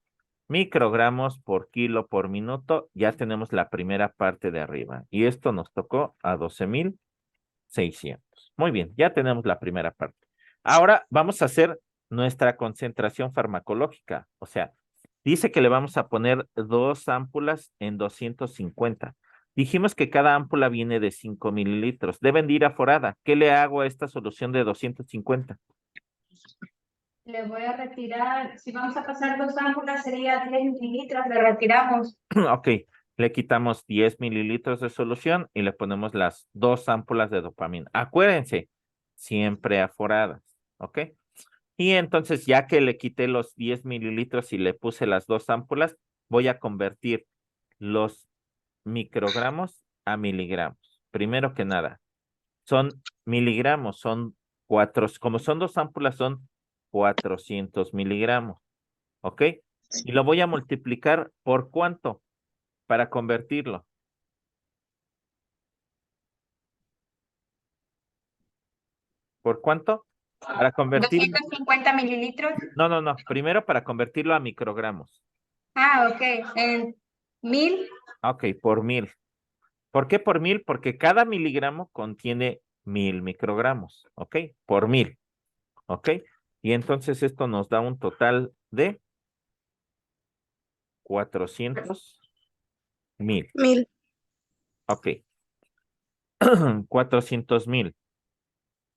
S1: microgramos por kilo por minuto. Ya tenemos la primera parte de arriba. Y esto nos tocó a 12.600. Muy bien, ya tenemos la primera parte. Ahora vamos a hacer nuestra concentración farmacológica. O sea, dice que le vamos a poner 2 ámpulas en 250. Dijimos que cada ámpula viene de 5 mililitros. Deben de ir aforada. ¿Qué le hago a esta solución de 250?
S4: Le voy a retirar, si vamos a pasar 2 ámpulas, sería 10 mililitros, le retiramos.
S1: Ok, le quitamos 10 mililitros de solución y le ponemos las 2 ámpulas de dopamina. Acuérdense, siempre aforadas, ¿ok? Y entonces ya que le quité los 10 mililitros y le puse las 2 ámpulas, voy a convertir los microgramos a miligramos. Primero que nada, son miligramos, son 4, como son 2 ámpulas, son 400 miligramos, ¿ok? Y lo voy a multiplicar por ¿cuánto? Para convertirlo. ¿Por cuánto? Para convertir.
S4: 250 mililitros.
S1: No. Primero para convertirlo a microgramos.
S4: Ah, ok. En 1000.
S1: Ok, por 1000. ¿Por qué por 1000? Porque cada miligramo contiene 1000 microgramos, ¿ok? Por 1000, ¿ok? Y entonces esto nos da un total de 400,000,
S5: 1000.
S1: ok. 400,000.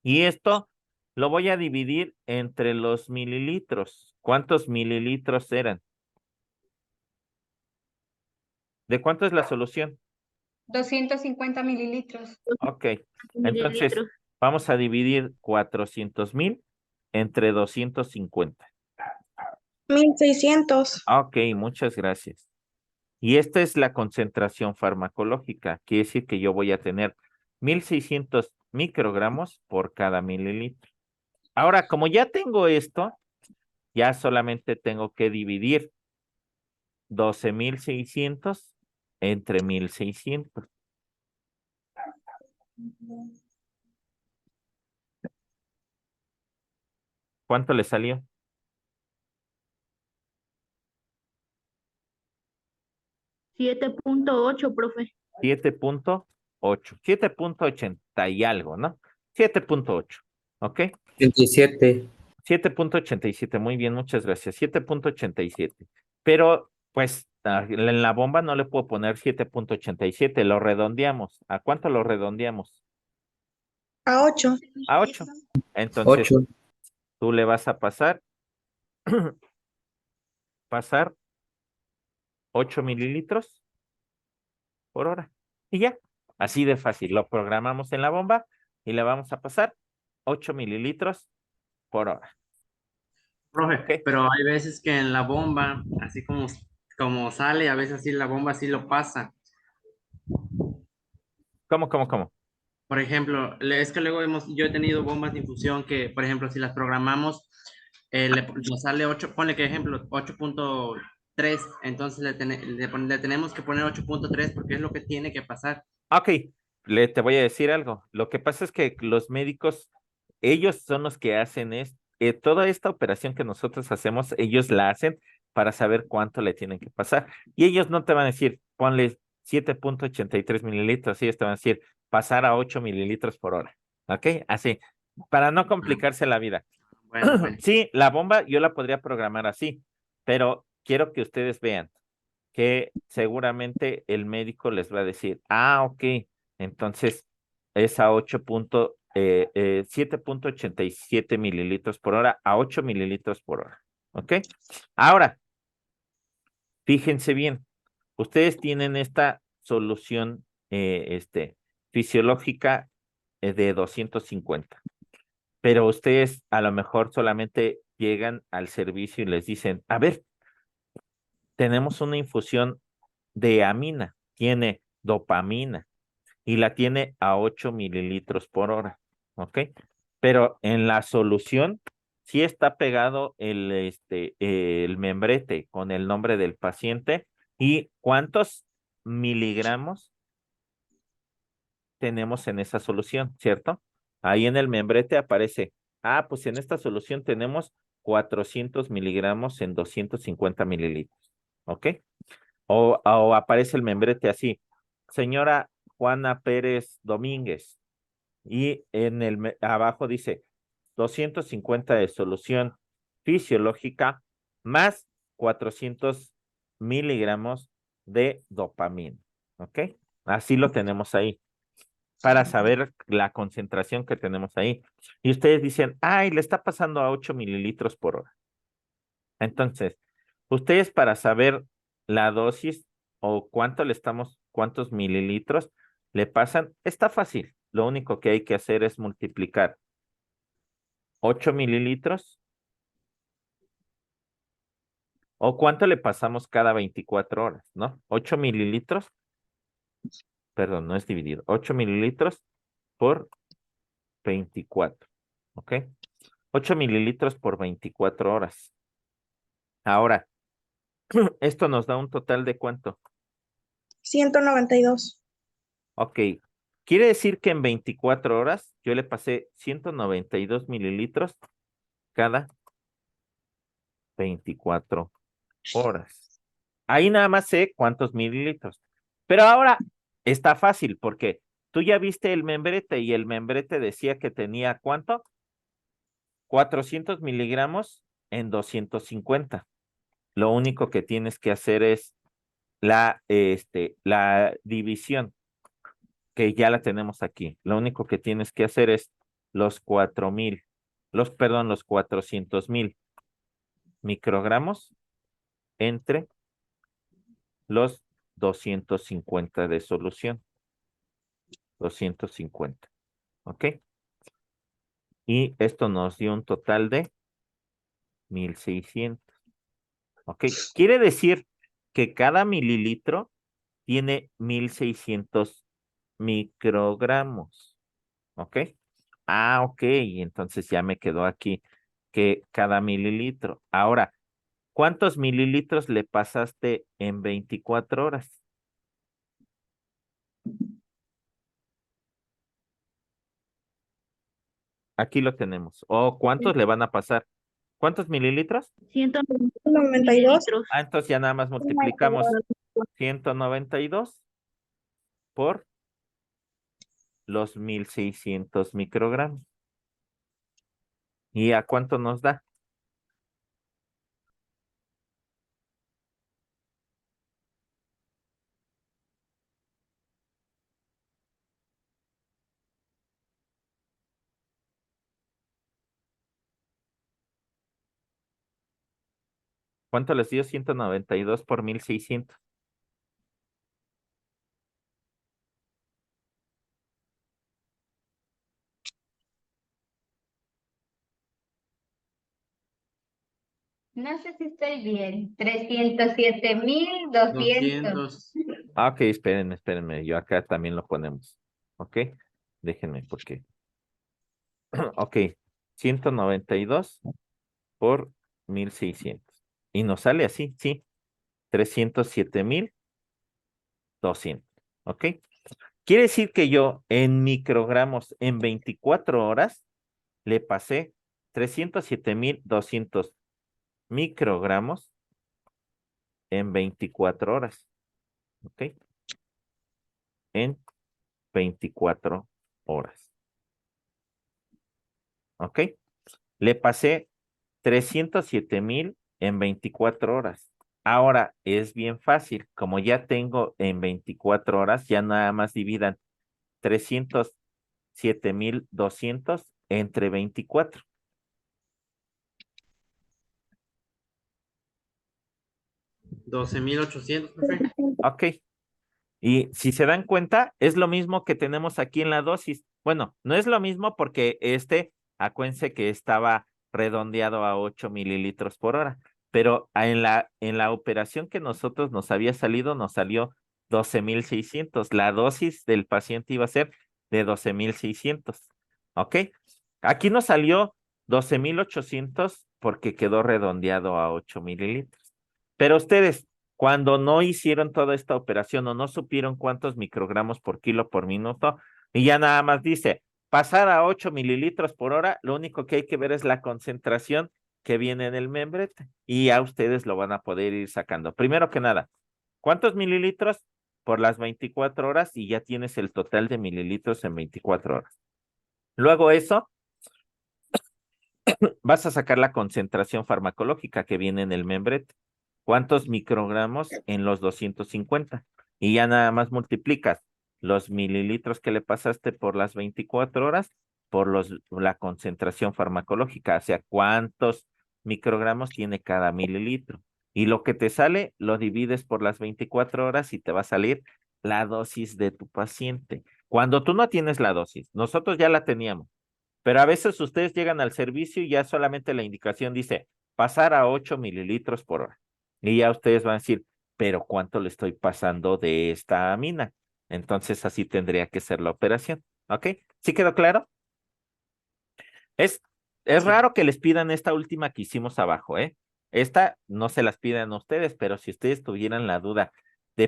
S1: Y esto lo voy a dividir entre los mililitros. ¿Cuántos mililitros eran? ¿De cuánto es la solución?
S4: 250 mililitros.
S1: Ok, entonces
S7: Mililitros.
S1: vamos a dividir 400,000 entre 250.
S5: 1600.
S1: Ok, muchas gracias. Y esta es la concentración farmacológica. Quiere decir que yo voy a tener 1600 microgramos por cada mililitro. Ahora, como ya tengo esto, ya solamente tengo que dividir 12,600 entre 1600. ¿Cuánto le salió?
S7: 7.8, profe.
S1: 7.8. 7.80 y algo, ¿no? 7.8. ¿Ok?
S10: 87.
S1: 7.87. Muy bien, muchas gracias. 7.87. Pero, pues, en la bomba no le puedo poner 7.87. Lo redondeamos. ¿A cuánto lo redondeamos?
S5: A 8.
S1: A 8. Entonces,
S10: 8.
S1: tú le vas a pasar 8 mililitros por hora. Y ya, así de fácil. Lo programamos en la bomba y le vamos a pasar 8 mililitros por hora.
S8: Profe,
S1: Ok.
S8: pero hay veces que en la bomba, así como sale, a veces sí la bomba sí lo pasa.
S1: ¿Cómo?
S8: Por ejemplo, es que luego yo he tenido bombas de infusión que, por ejemplo, si las programamos, nos sale 8, ponle que ejemplo, 8.3, entonces le tenemos que poner 8.3 porque es lo que tiene que pasar.
S1: Ok, te voy a decir algo. Lo que pasa es que los médicos, ellos son los que hacen toda esta operación que nosotros hacemos, ellos la hacen para saber cuánto le tienen que pasar. Y ellos no te van a decir, ponle 7.83 mililitros, ellos te van a decir, pasar a 8 mililitros por hora. ¿Ok? Así, para no complicarse la vida.
S8: Bueno.
S1: Sí, la bomba yo la podría programar así, pero quiero que ustedes vean que seguramente el médico les va a decir, ok, entonces es a 7.87 mililitros por hora a 8 mililitros por hora. ¿Ok? Ahora, fíjense bien, ustedes tienen esta solución fisiológica de 250, pero ustedes a lo mejor solamente llegan al servicio y les dicen, a ver, tenemos una infusión de amina, tiene dopamina y la tiene a 8 mililitros por hora, ¿ok? Pero en la solución sí está pegado el membrete con el nombre del paciente y cuántos miligramos tenemos en esa solución, ¿cierto? Ahí en el membrete aparece, pues en esta solución tenemos 400 miligramos en 250 mililitros, ¿ok? O aparece el membrete así, señora Juana Pérez Domínguez, y abajo dice 250 de solución fisiológica más 400 miligramos de dopamina, ¿ok? Así lo tenemos ahí, para saber la concentración que tenemos ahí. Y ustedes dicen, le está pasando a 8 mililitros por hora. Entonces, ustedes para saber la dosis o cuántos mililitros le pasan, está fácil. Lo único que hay que hacer es multiplicar 8 mililitros o cuánto le pasamos cada 24 horas, ¿no? 8 mililitros, perdón, no es dividir, 8 mililitros por 24, ¿ok? 8 mililitros por 24 horas. Ahora, esto nos da un total de ¿cuánto?
S5: 192.
S1: Ok, quiere decir que en 24 horas yo le pasé 192 mililitros cada 24 horas. Ahí nada más sé cuántos mililitros. Pero ahora está fácil porque tú ya viste el membrete y el membrete decía que tenía ¿cuánto? 400 miligramos en 250. Lo único que tienes que hacer es la división, que ya la tenemos aquí. Lo único que tienes que hacer es los 400,000 microgramos entre los 250 de solución. 250. ¿Ok? Y esto nos dio un total de 1600. ¿Ok? Quiere decir que cada mililitro tiene 1600 microgramos. ¿Ok? Ah, ok. Entonces ya me quedó aquí que cada mililitro. Ahora, ¿cuántos mililitros le pasaste en 24 horas? Aquí lo tenemos. ¿O cuántos le van a pasar? ¿Cuántos mililitros?
S7: 192
S5: 92.
S1: Ah, entonces ya nada más multiplicamos 192 por los 1600 microgramos. ¿Y a cuánto nos da? ¿Cuánto les dio 192 por 1600?
S4: No sé si estoy bien. 307,200.
S8: 200.
S1: Ah, ok, espérenme. Yo acá también lo ponemos. ¿Ok? Déjenme, porque. Ok, 192 por 1600. Y nos sale así, sí. 307,200. ¿Ok? Quiere decir que yo en microgramos en 24 horas le pasé 307,200 microgramos en 24 horas. ¿Ok? En 24 horas. ¿Ok? Le pasé 307,000 en 24 horas. Ahora es bien fácil. Como ya tengo en 24 horas, ya nada más dividan 307,200 entre 24.
S8: $12,800, profe.
S1: Ok. Y si se dan cuenta, es lo mismo que tenemos aquí en la dosis. Bueno, no es lo mismo porque acuérdense que estaba redondeado a 8 mililitros por hora, pero en la operación que nosotros nos había salido, nos salió 12,600. La dosis del paciente iba a ser de 12,600. ¿Ok? Aquí nos salió 12,800 porque quedó redondeado a 8 mililitros. Pero ustedes, cuando no hicieron toda esta operación o no supieron cuántos microgramos por kilo por minuto, y ya nada más dice, pasar a 8 mililitros por hora, lo único que hay que ver es la concentración que viene en el membrete, y ya ustedes lo van a poder ir sacando. Primero que nada, ¿cuántos mililitros por las 24 horas? Y ya tienes el total de mililitros en 24 horas. Luego eso, vas a sacar la concentración farmacológica que viene en el membrete. ¿Cuántos microgramos en los 250? Y ya nada más multiplicas los mililitros que le pasaste por las 24 horas por la concentración farmacológica, o sea, cuántos microgramos tiene cada mililitro. Y lo que te sale, lo divides por las 24 horas y te va a salir la dosis de tu paciente. Cuando tú no tienes la dosis, nosotros ya la teníamos, pero a veces ustedes llegan al servicio y ya solamente la indicación dice pasar a 8 mililitros por hora. Y ya ustedes van a decir, pero ¿cuánto le estoy pasando de esta amina? Entonces así tendría que ser la operación. ¿Ok? ¿Sí quedó claro? Es raro que les pidan esta última que hicimos abajo, ¿eh? Esta no se las piden a ustedes, pero si ustedes tuvieran la duda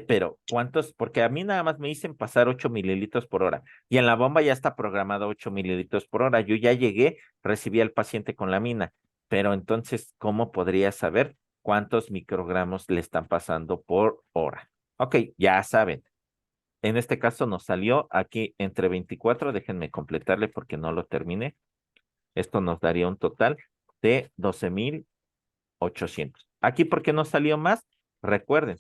S1: pero ¿cuántos? Porque a mí nada más me dicen pasar 8 mililitros por hora y en la bomba ya está programado 8 mililitros por hora. Yo ya llegué, recibí al paciente con la mina, pero entonces, ¿cómo podría saber cuántos microgramos le están pasando por hora. Ok, ya saben. En este caso nos salió aquí entre 24, déjenme completarle porque no lo terminé. Esto nos daría un total de 12,800. Aquí, ¿por qué no salió más? Recuerden,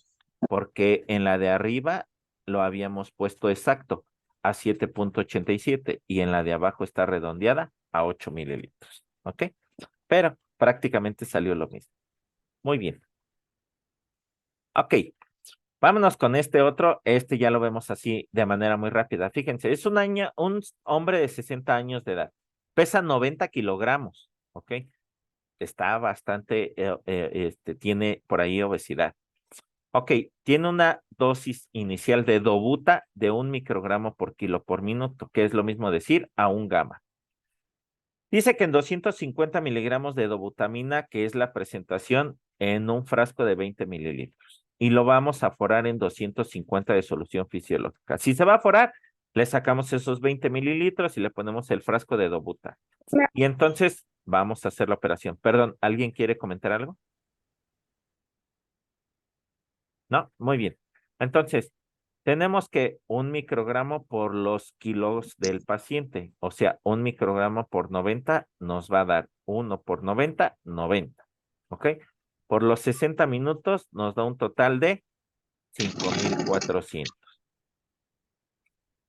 S1: porque en la de arriba lo habíamos puesto exacto a 7,87 y en la de abajo está redondeada a 8 mililitros. ¿Ok? Pero prácticamente salió lo mismo. Muy bien. Ok. Vámonos con este otro. Este ya lo vemos así de manera muy rápida. Fíjense, es un hombre de 60 años de edad. Pesa 90 kilogramos. ¿Ok? Está bastante, tiene por ahí obesidad. Ok, tiene una dosis inicial de dobuta de 1 microgramo por kilo por minuto, que es lo mismo decir a 1 gama. Dice que en 250 miligramos de dobutamina, que es la presentación en un frasco de 20 mililitros. Y lo vamos a aforar en 250 de solución fisiológica. Si se va a aforar, le sacamos esos 20 mililitros y le ponemos el frasco de dobuta. Y entonces vamos a hacer la operación. Perdón, ¿alguien quiere comentar algo? No, muy bien. Entonces, tenemos que 1 microgramo por los kilos del paciente. O sea, 1 microgramo por 90 nos va a dar 1 por 90, 90. ¿Ok? Por los 60 minutos nos da un total de 5,400.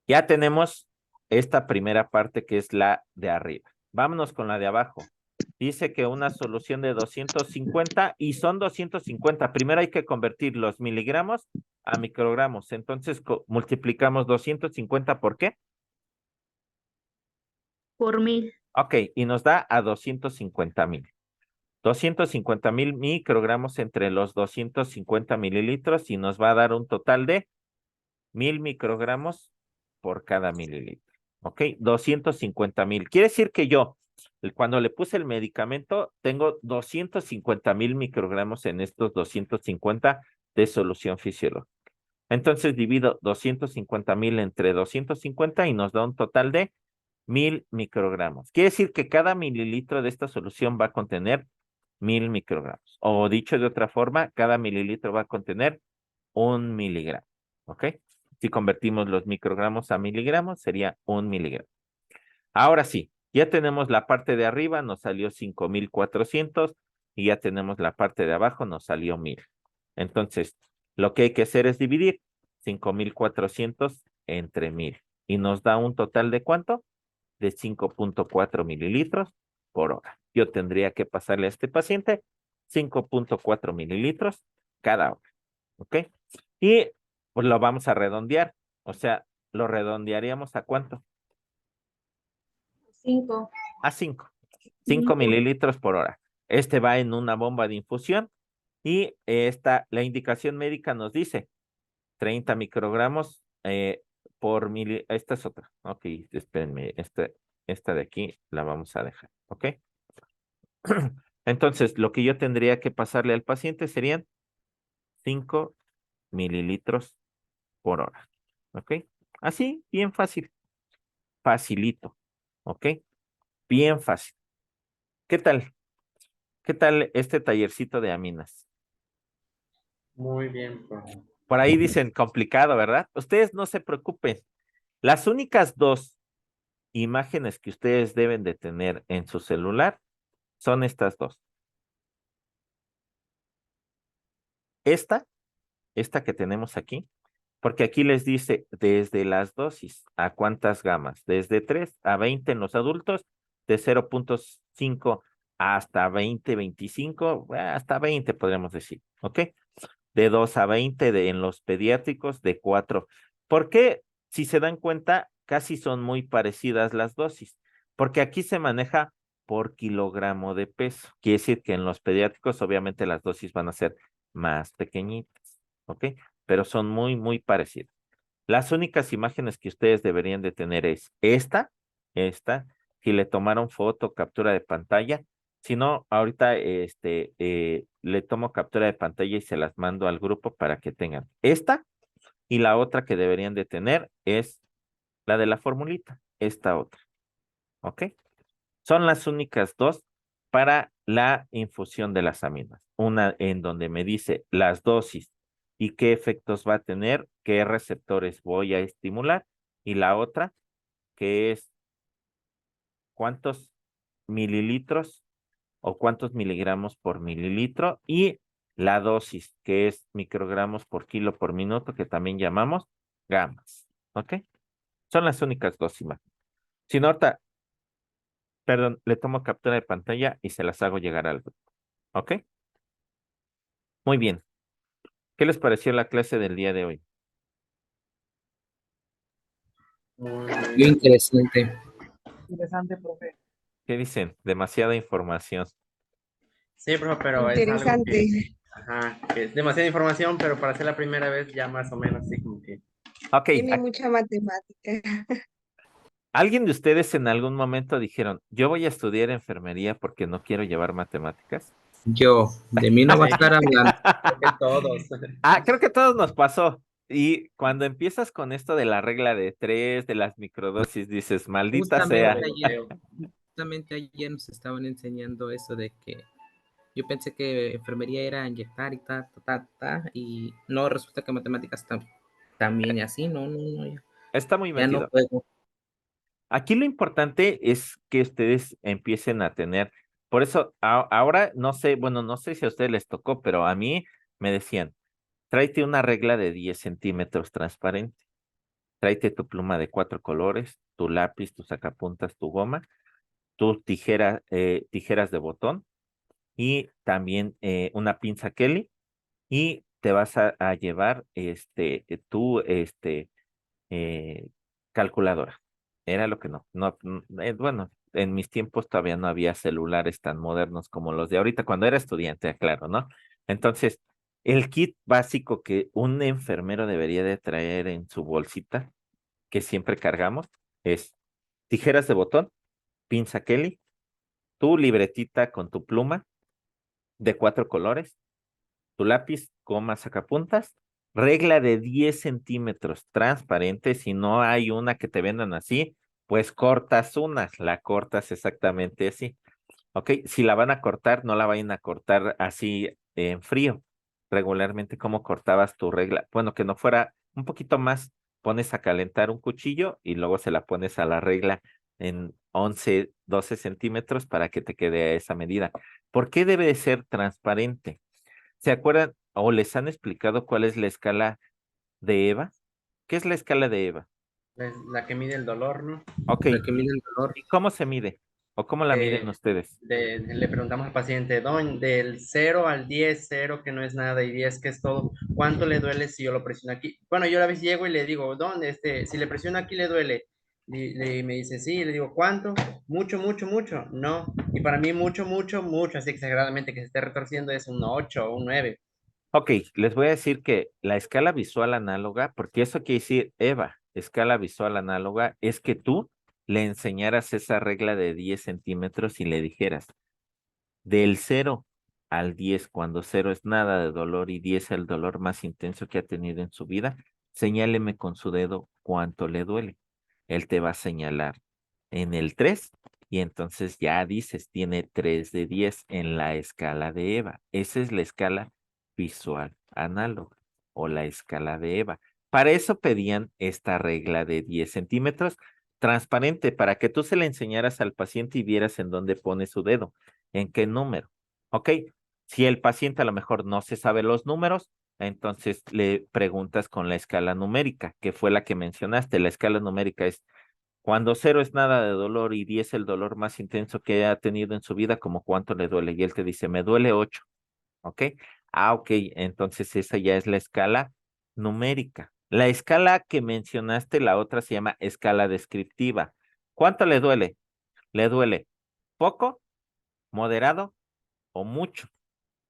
S1: Ya tenemos esta primera parte que es la de arriba. Vámonos con la de abajo. Dice que una solución de 250 y son 250. Primero hay que convertir los miligramos a microgramos. Entonces multiplicamos 250 ¿por qué?
S7: Por 1000.
S1: Ok, y nos da a 250,000. 250,000 microgramos entre los 250 mililitros y nos va a dar un total de 1,000 microgramos por cada mililitro. Ok, 250,000. Quiere decir que yo, cuando le puse el medicamento, tengo 250,000 microgramos en estos 250 de solución fisiológica. Entonces divido 250,000 entre 250 y nos da un total de 1,000 microgramos. Quiere decir que cada mililitro de esta solución va a contener 1,000 microgramos. O dicho de otra forma, cada mililitro va a contener 1 miligramo. ¿Ok? Si convertimos los microgramos a miligramos, sería 1 miligramo. Ahora sí, ya tenemos la parte de arriba, nos salió 5,400 y ya tenemos la parte de abajo, nos salió 1,000. Entonces, lo que hay que hacer es dividir 5,400 entre 1,000 y nos da un total de ¿cuánto? De 5,4 mililitros por hora. Yo tendría que pasarle a este paciente 5,4 mililitros cada hora. ¿Ok? Y pues lo vamos a redondear. O sea, lo redondearíamos ¿a cuánto?
S6: 5.
S1: A 5. 5 mililitros por hora. Este va en una bomba de infusión y la indicación médica nos dice 30 microgramos por mililitro. Esta es otra. Ok, espérenme. Esta de aquí la vamos a dejar. ¿Ok? Entonces, lo que yo tendría que pasarle al paciente serían 5 mililitros por hora. ¿Ok? Así, bien fácil. Facilito. ¿Ok? Bien fácil. ¿Qué tal? ¿Qué tal este tallercito de aminas?
S8: Muy bien, profe.
S1: Por ahí dicen complicado, ¿verdad? Ustedes no se preocupen. Las únicas 2 imágenes que ustedes deben de tener en su celular son estas 2. Esta que tenemos aquí, porque aquí les dice desde las dosis a cuántas gamas, desde 3 a 20 en los adultos, de 0,5 hasta 20, 25, hasta 20 podríamos decir, ¿ok? De 2 a 20 en los pediátricos, de 4. ¿Por qué? Si se dan cuenta, casi son muy parecidas las dosis, porque aquí se maneja por kilogramo de peso. Quiere decir que en los pediátricos obviamente las dosis van a ser más pequeñitas, ¿ok? Pero son muy, muy parecidas. Las únicas imágenes que ustedes deberían de tener es esta, si le tomaron foto, captura de pantalla. Si no, ahorita le tomo captura de pantalla y se las mando al grupo para que tengan esta. Y la otra que deberían de tener es la de la formulita, esta otra. ¿Ok? Son las únicas 2 para la infusión de las aminas. Una en donde me dice las dosis y qué efectos va a tener, qué receptores voy a estimular, y la otra que es cuántos mililitros o cuántos miligramos por mililitro, y la dosis, que es microgramos por kilo por minuto, que también llamamos gamas. ¿Ok? Son las únicas dos imágenes. Si no, ahorita, perdón, le tomo captura de pantalla y se las hago llegar al grupo. ¿Ok? Muy bien. ¿Qué les pareció la clase del día de hoy?
S10: Muy interesante.
S9: Interesante, profe.
S1: ¿Qué dicen? Demasiada información.
S8: Sí, profe, pero es algo
S5: Interesante.
S8: ajá, que es demasiada información, pero para ser la primera vez ya más o menos así como que.
S1: Ok,
S5: Tiene mucha matemática.
S1: ¿alguien de ustedes en algún momento dijeron, yo voy a estudiar enfermería porque no quiero llevar matemáticas?
S10: Yo, de mí no va a estar hablando.
S8: Creo que todos.
S1: Creo que a todos nos pasó. Y cuando empiezas con esto de la regla de 3, de las microdosis, dices, maldita sea.
S10: Justamente ayer nos estaban enseñando eso de que yo pensé que enfermería era inyectar y y no, resulta que matemáticas también y así, no,
S1: Está muy
S10: ya no
S1: metido.
S10: puedo.
S1: Aquí lo importante es que ustedes empiecen a tener, por eso ahora no sé, bueno, no sé si a ustedes les tocó, pero a mí me decían, tráete una regla de 10 centímetros transparente, tráete tu pluma de 4 colores, tu lápiz, tu sacapuntas, tu goma, tu tijeras de botón y también una pinza Kelly, y te vas a llevar tu eh, calculadora. Era lo que bueno, en mis tiempos todavía no había celulares tan modernos como los de ahorita, cuando era estudiante, claro, ¿no? Entonces, el kit básico que un enfermero debería de traer en su bolsita, que siempre cargamos, es tijeras de botón, pinza Kelly, tu libretita con tu pluma de 4 colores, tu lápiz, goma, sacapuntas, regla de 10 centímetros transparente. Si no hay una que te vendan así, pues cortas una, la cortas exactamente así. ¿Ok? Si la van a cortar, no la vayan a cortar así en frío. Regularmente, ¿cómo cortabas tu regla? Bueno, que no fuera un poquito más, pones a calentar un cuchillo y luego se la pones a la regla en 11, 12 centímetros para que te quede a esa medida. ¿Por qué debe de ser transparente? ¿Se acuerdan o les han explicado cuál es la escala de Eva? ¿Qué es la escala de Eva?
S8: Es la que mide el dolor, ¿no?
S1: Ok,
S10: La que mide el dolor.
S1: ¿y cómo se mide? ¿O cómo la miden ustedes?
S8: Le preguntamos al paciente, del 0 al 10, 0 que no es nada y 10 que es todo, ¿cuánto le duele si yo lo presiono aquí? Bueno, yo a veces llego y le digo, ¿dónde? Si le presiono aquí le duele. Y me dice, sí, le digo, ¿cuánto? Mucho, mucho, mucho. No. Y para mí mucho, mucho, mucho, así exageradamente que se esté retorciendo es un 8 o un 9.
S1: Ok, les voy a decir que la escala visual análoga, porque eso quiere decir Eva, escala visual análoga, es que tú le enseñaras esa regla de 10 centímetros y le dijeras, del 0 al 10, cuando 0 es nada de dolor y 10 el dolor más intenso que ha tenido en su vida, señáleme con su dedo cuánto le duele. Él te va a señalar en el 3 y entonces ya dices, tiene 3 de 10 en la escala de Eva. Esa es la escala visual análoga o la escala de Eva. Para eso pedían esta regla de 10 centímetros transparente, para que tú se la enseñaras al paciente y vieras en dónde pone su dedo, en qué número. ¿Ok? Si el paciente a lo mejor no se sabe los números, entonces le preguntas con la escala numérica, que fue la que mencionaste. La escala numérica es cuando 0 es nada de dolor y 10 el dolor más intenso que ha tenido en su vida, como cuánto le duele. Y él te dice, me duele 8. ¿Ok? Ok, entonces esa ya es la escala numérica. La escala que mencionaste, la otra se llama escala descriptiva. ¿Cuánto le duele? ¿Le duele poco, moderado o mucho?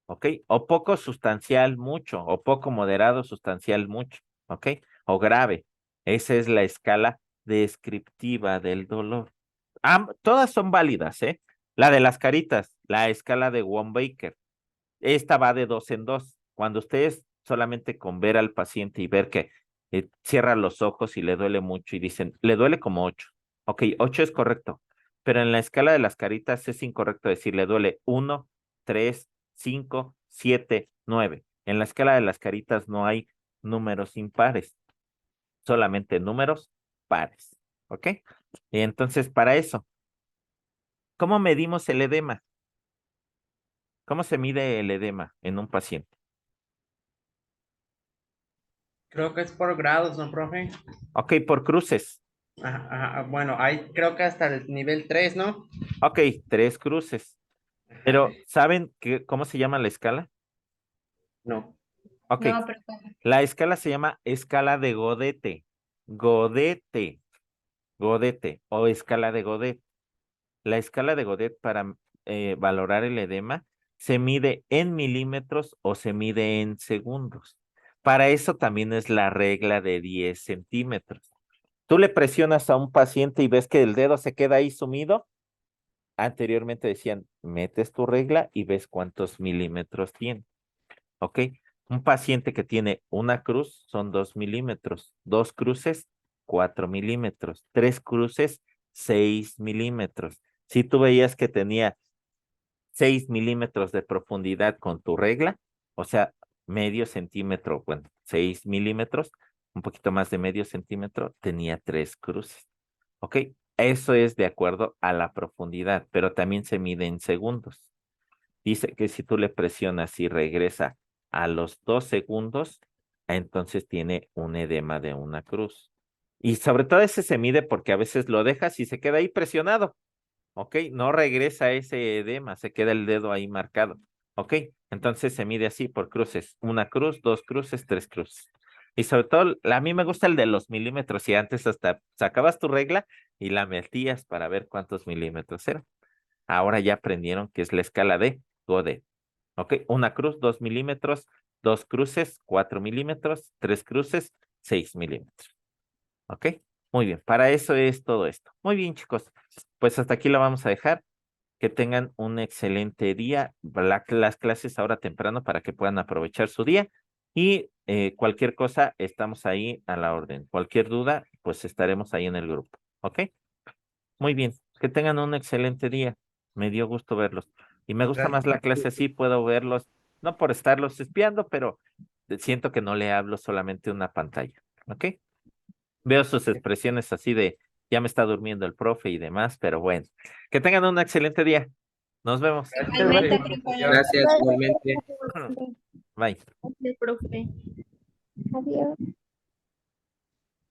S1: ¿Ok? O poco, sustancial, mucho, o poco, moderado, sustancial, mucho, ¿ok? O grave. Esa es la escala descriptiva del dolor. Todas son válidas, ¿eh? La de las caritas, la escala de Wong-Baker. Esta va de 2 en 2. Cuando ustedes solamente con ver al paciente y ver que cierra los ojos y le duele mucho y dicen, le duele como 8. Ok, 8 es correcto. pero en la escala de las caritas es incorrecto decir le duele 1, 3, 5, 7, 9. En la escala de las caritas no hay números impares, solamente números pares, ¿ok? Y entonces, para eso, ¿cómo medimos el edema? ¿Cómo se mide el edema en un paciente?
S8: Creo que es por grados, ¿no, profe?
S1: Ok, por cruces.
S8: Bueno, hay creo que hasta el nivel 3, ¿no?
S1: Ok, 3 cruces. Pero, ¿saben cómo se llama la escala?
S8: No.
S1: Ok,
S4: No, profe.
S1: la escala se llama escala de Godete. Godete o escala de Godet. La escala de Godet para valorar el edema se mide en milímetros o se mide en segundos. Para eso también es la regla de 10 centímetros. Tú le presionas a un paciente y ves que el dedo se queda ahí sumido. Anteriormente decían, metes tu regla y ves cuántos milímetros tiene. ¿Ok? Un paciente que tiene una cruz son 2 milímetros, 2 cruces, 4 milímetros, 3 cruces, 6 milímetros. Si tú veías que tenía 6 milímetros de profundidad con tu regla, o sea, medio centímetro, bueno, 6 milímetros, un poquito más de medio centímetro, tenía 3 cruces. ¿Ok? Eso es de acuerdo a la profundidad, pero también se mide en segundos. Dice que si tú le presionas y regresa a los 2 segundos, entonces tiene un edema de una cruz. Y sobre todo ese se mide porque a veces lo dejas y se queda ahí presionado. ¿Ok? No regresa ese edema, se queda el dedo ahí marcado. ¿Ok? Entonces se mide así por cruces. 1 cruz, 2 cruces, 3 cruces. Y sobre todo, a mí me gusta el de los milímetros y antes hasta sacabas tu regla y la metías para ver cuántos milímetros eran. Ahora ya aprendieron que es la escala de Godet. ¿Ok? 1 cruz, 2 milímetros, 2 cruces, 4 milímetros, 3 cruces, 6 milímetros. ¿Ok? Muy bien, para eso es todo esto. Muy bien, chicos. Pues hasta aquí lo vamos a dejar. Que tengan un excelente día. Las clases ahora temprano para que puedan aprovechar su día. Y cualquier cosa, estamos ahí a la orden. Cualquier duda, pues estaremos ahí en el grupo. ¿Ok? Muy bien. Que tengan un excelente día. Me dio gusto verlos. Y me gusta más la clase así, puedo verlos, no por estarlos espiando, pero siento que no le hablo solamente una pantalla. ¿Ok? Veo sus expresiones así de, ya me está durmiendo el profe y demás, pero bueno. Que tengan un excelente día. Nos vemos.
S3: Igualmente, profe.
S10: Gracias, igualmente.
S1: Bye.
S7: Gracias, profe.
S6: Adiós.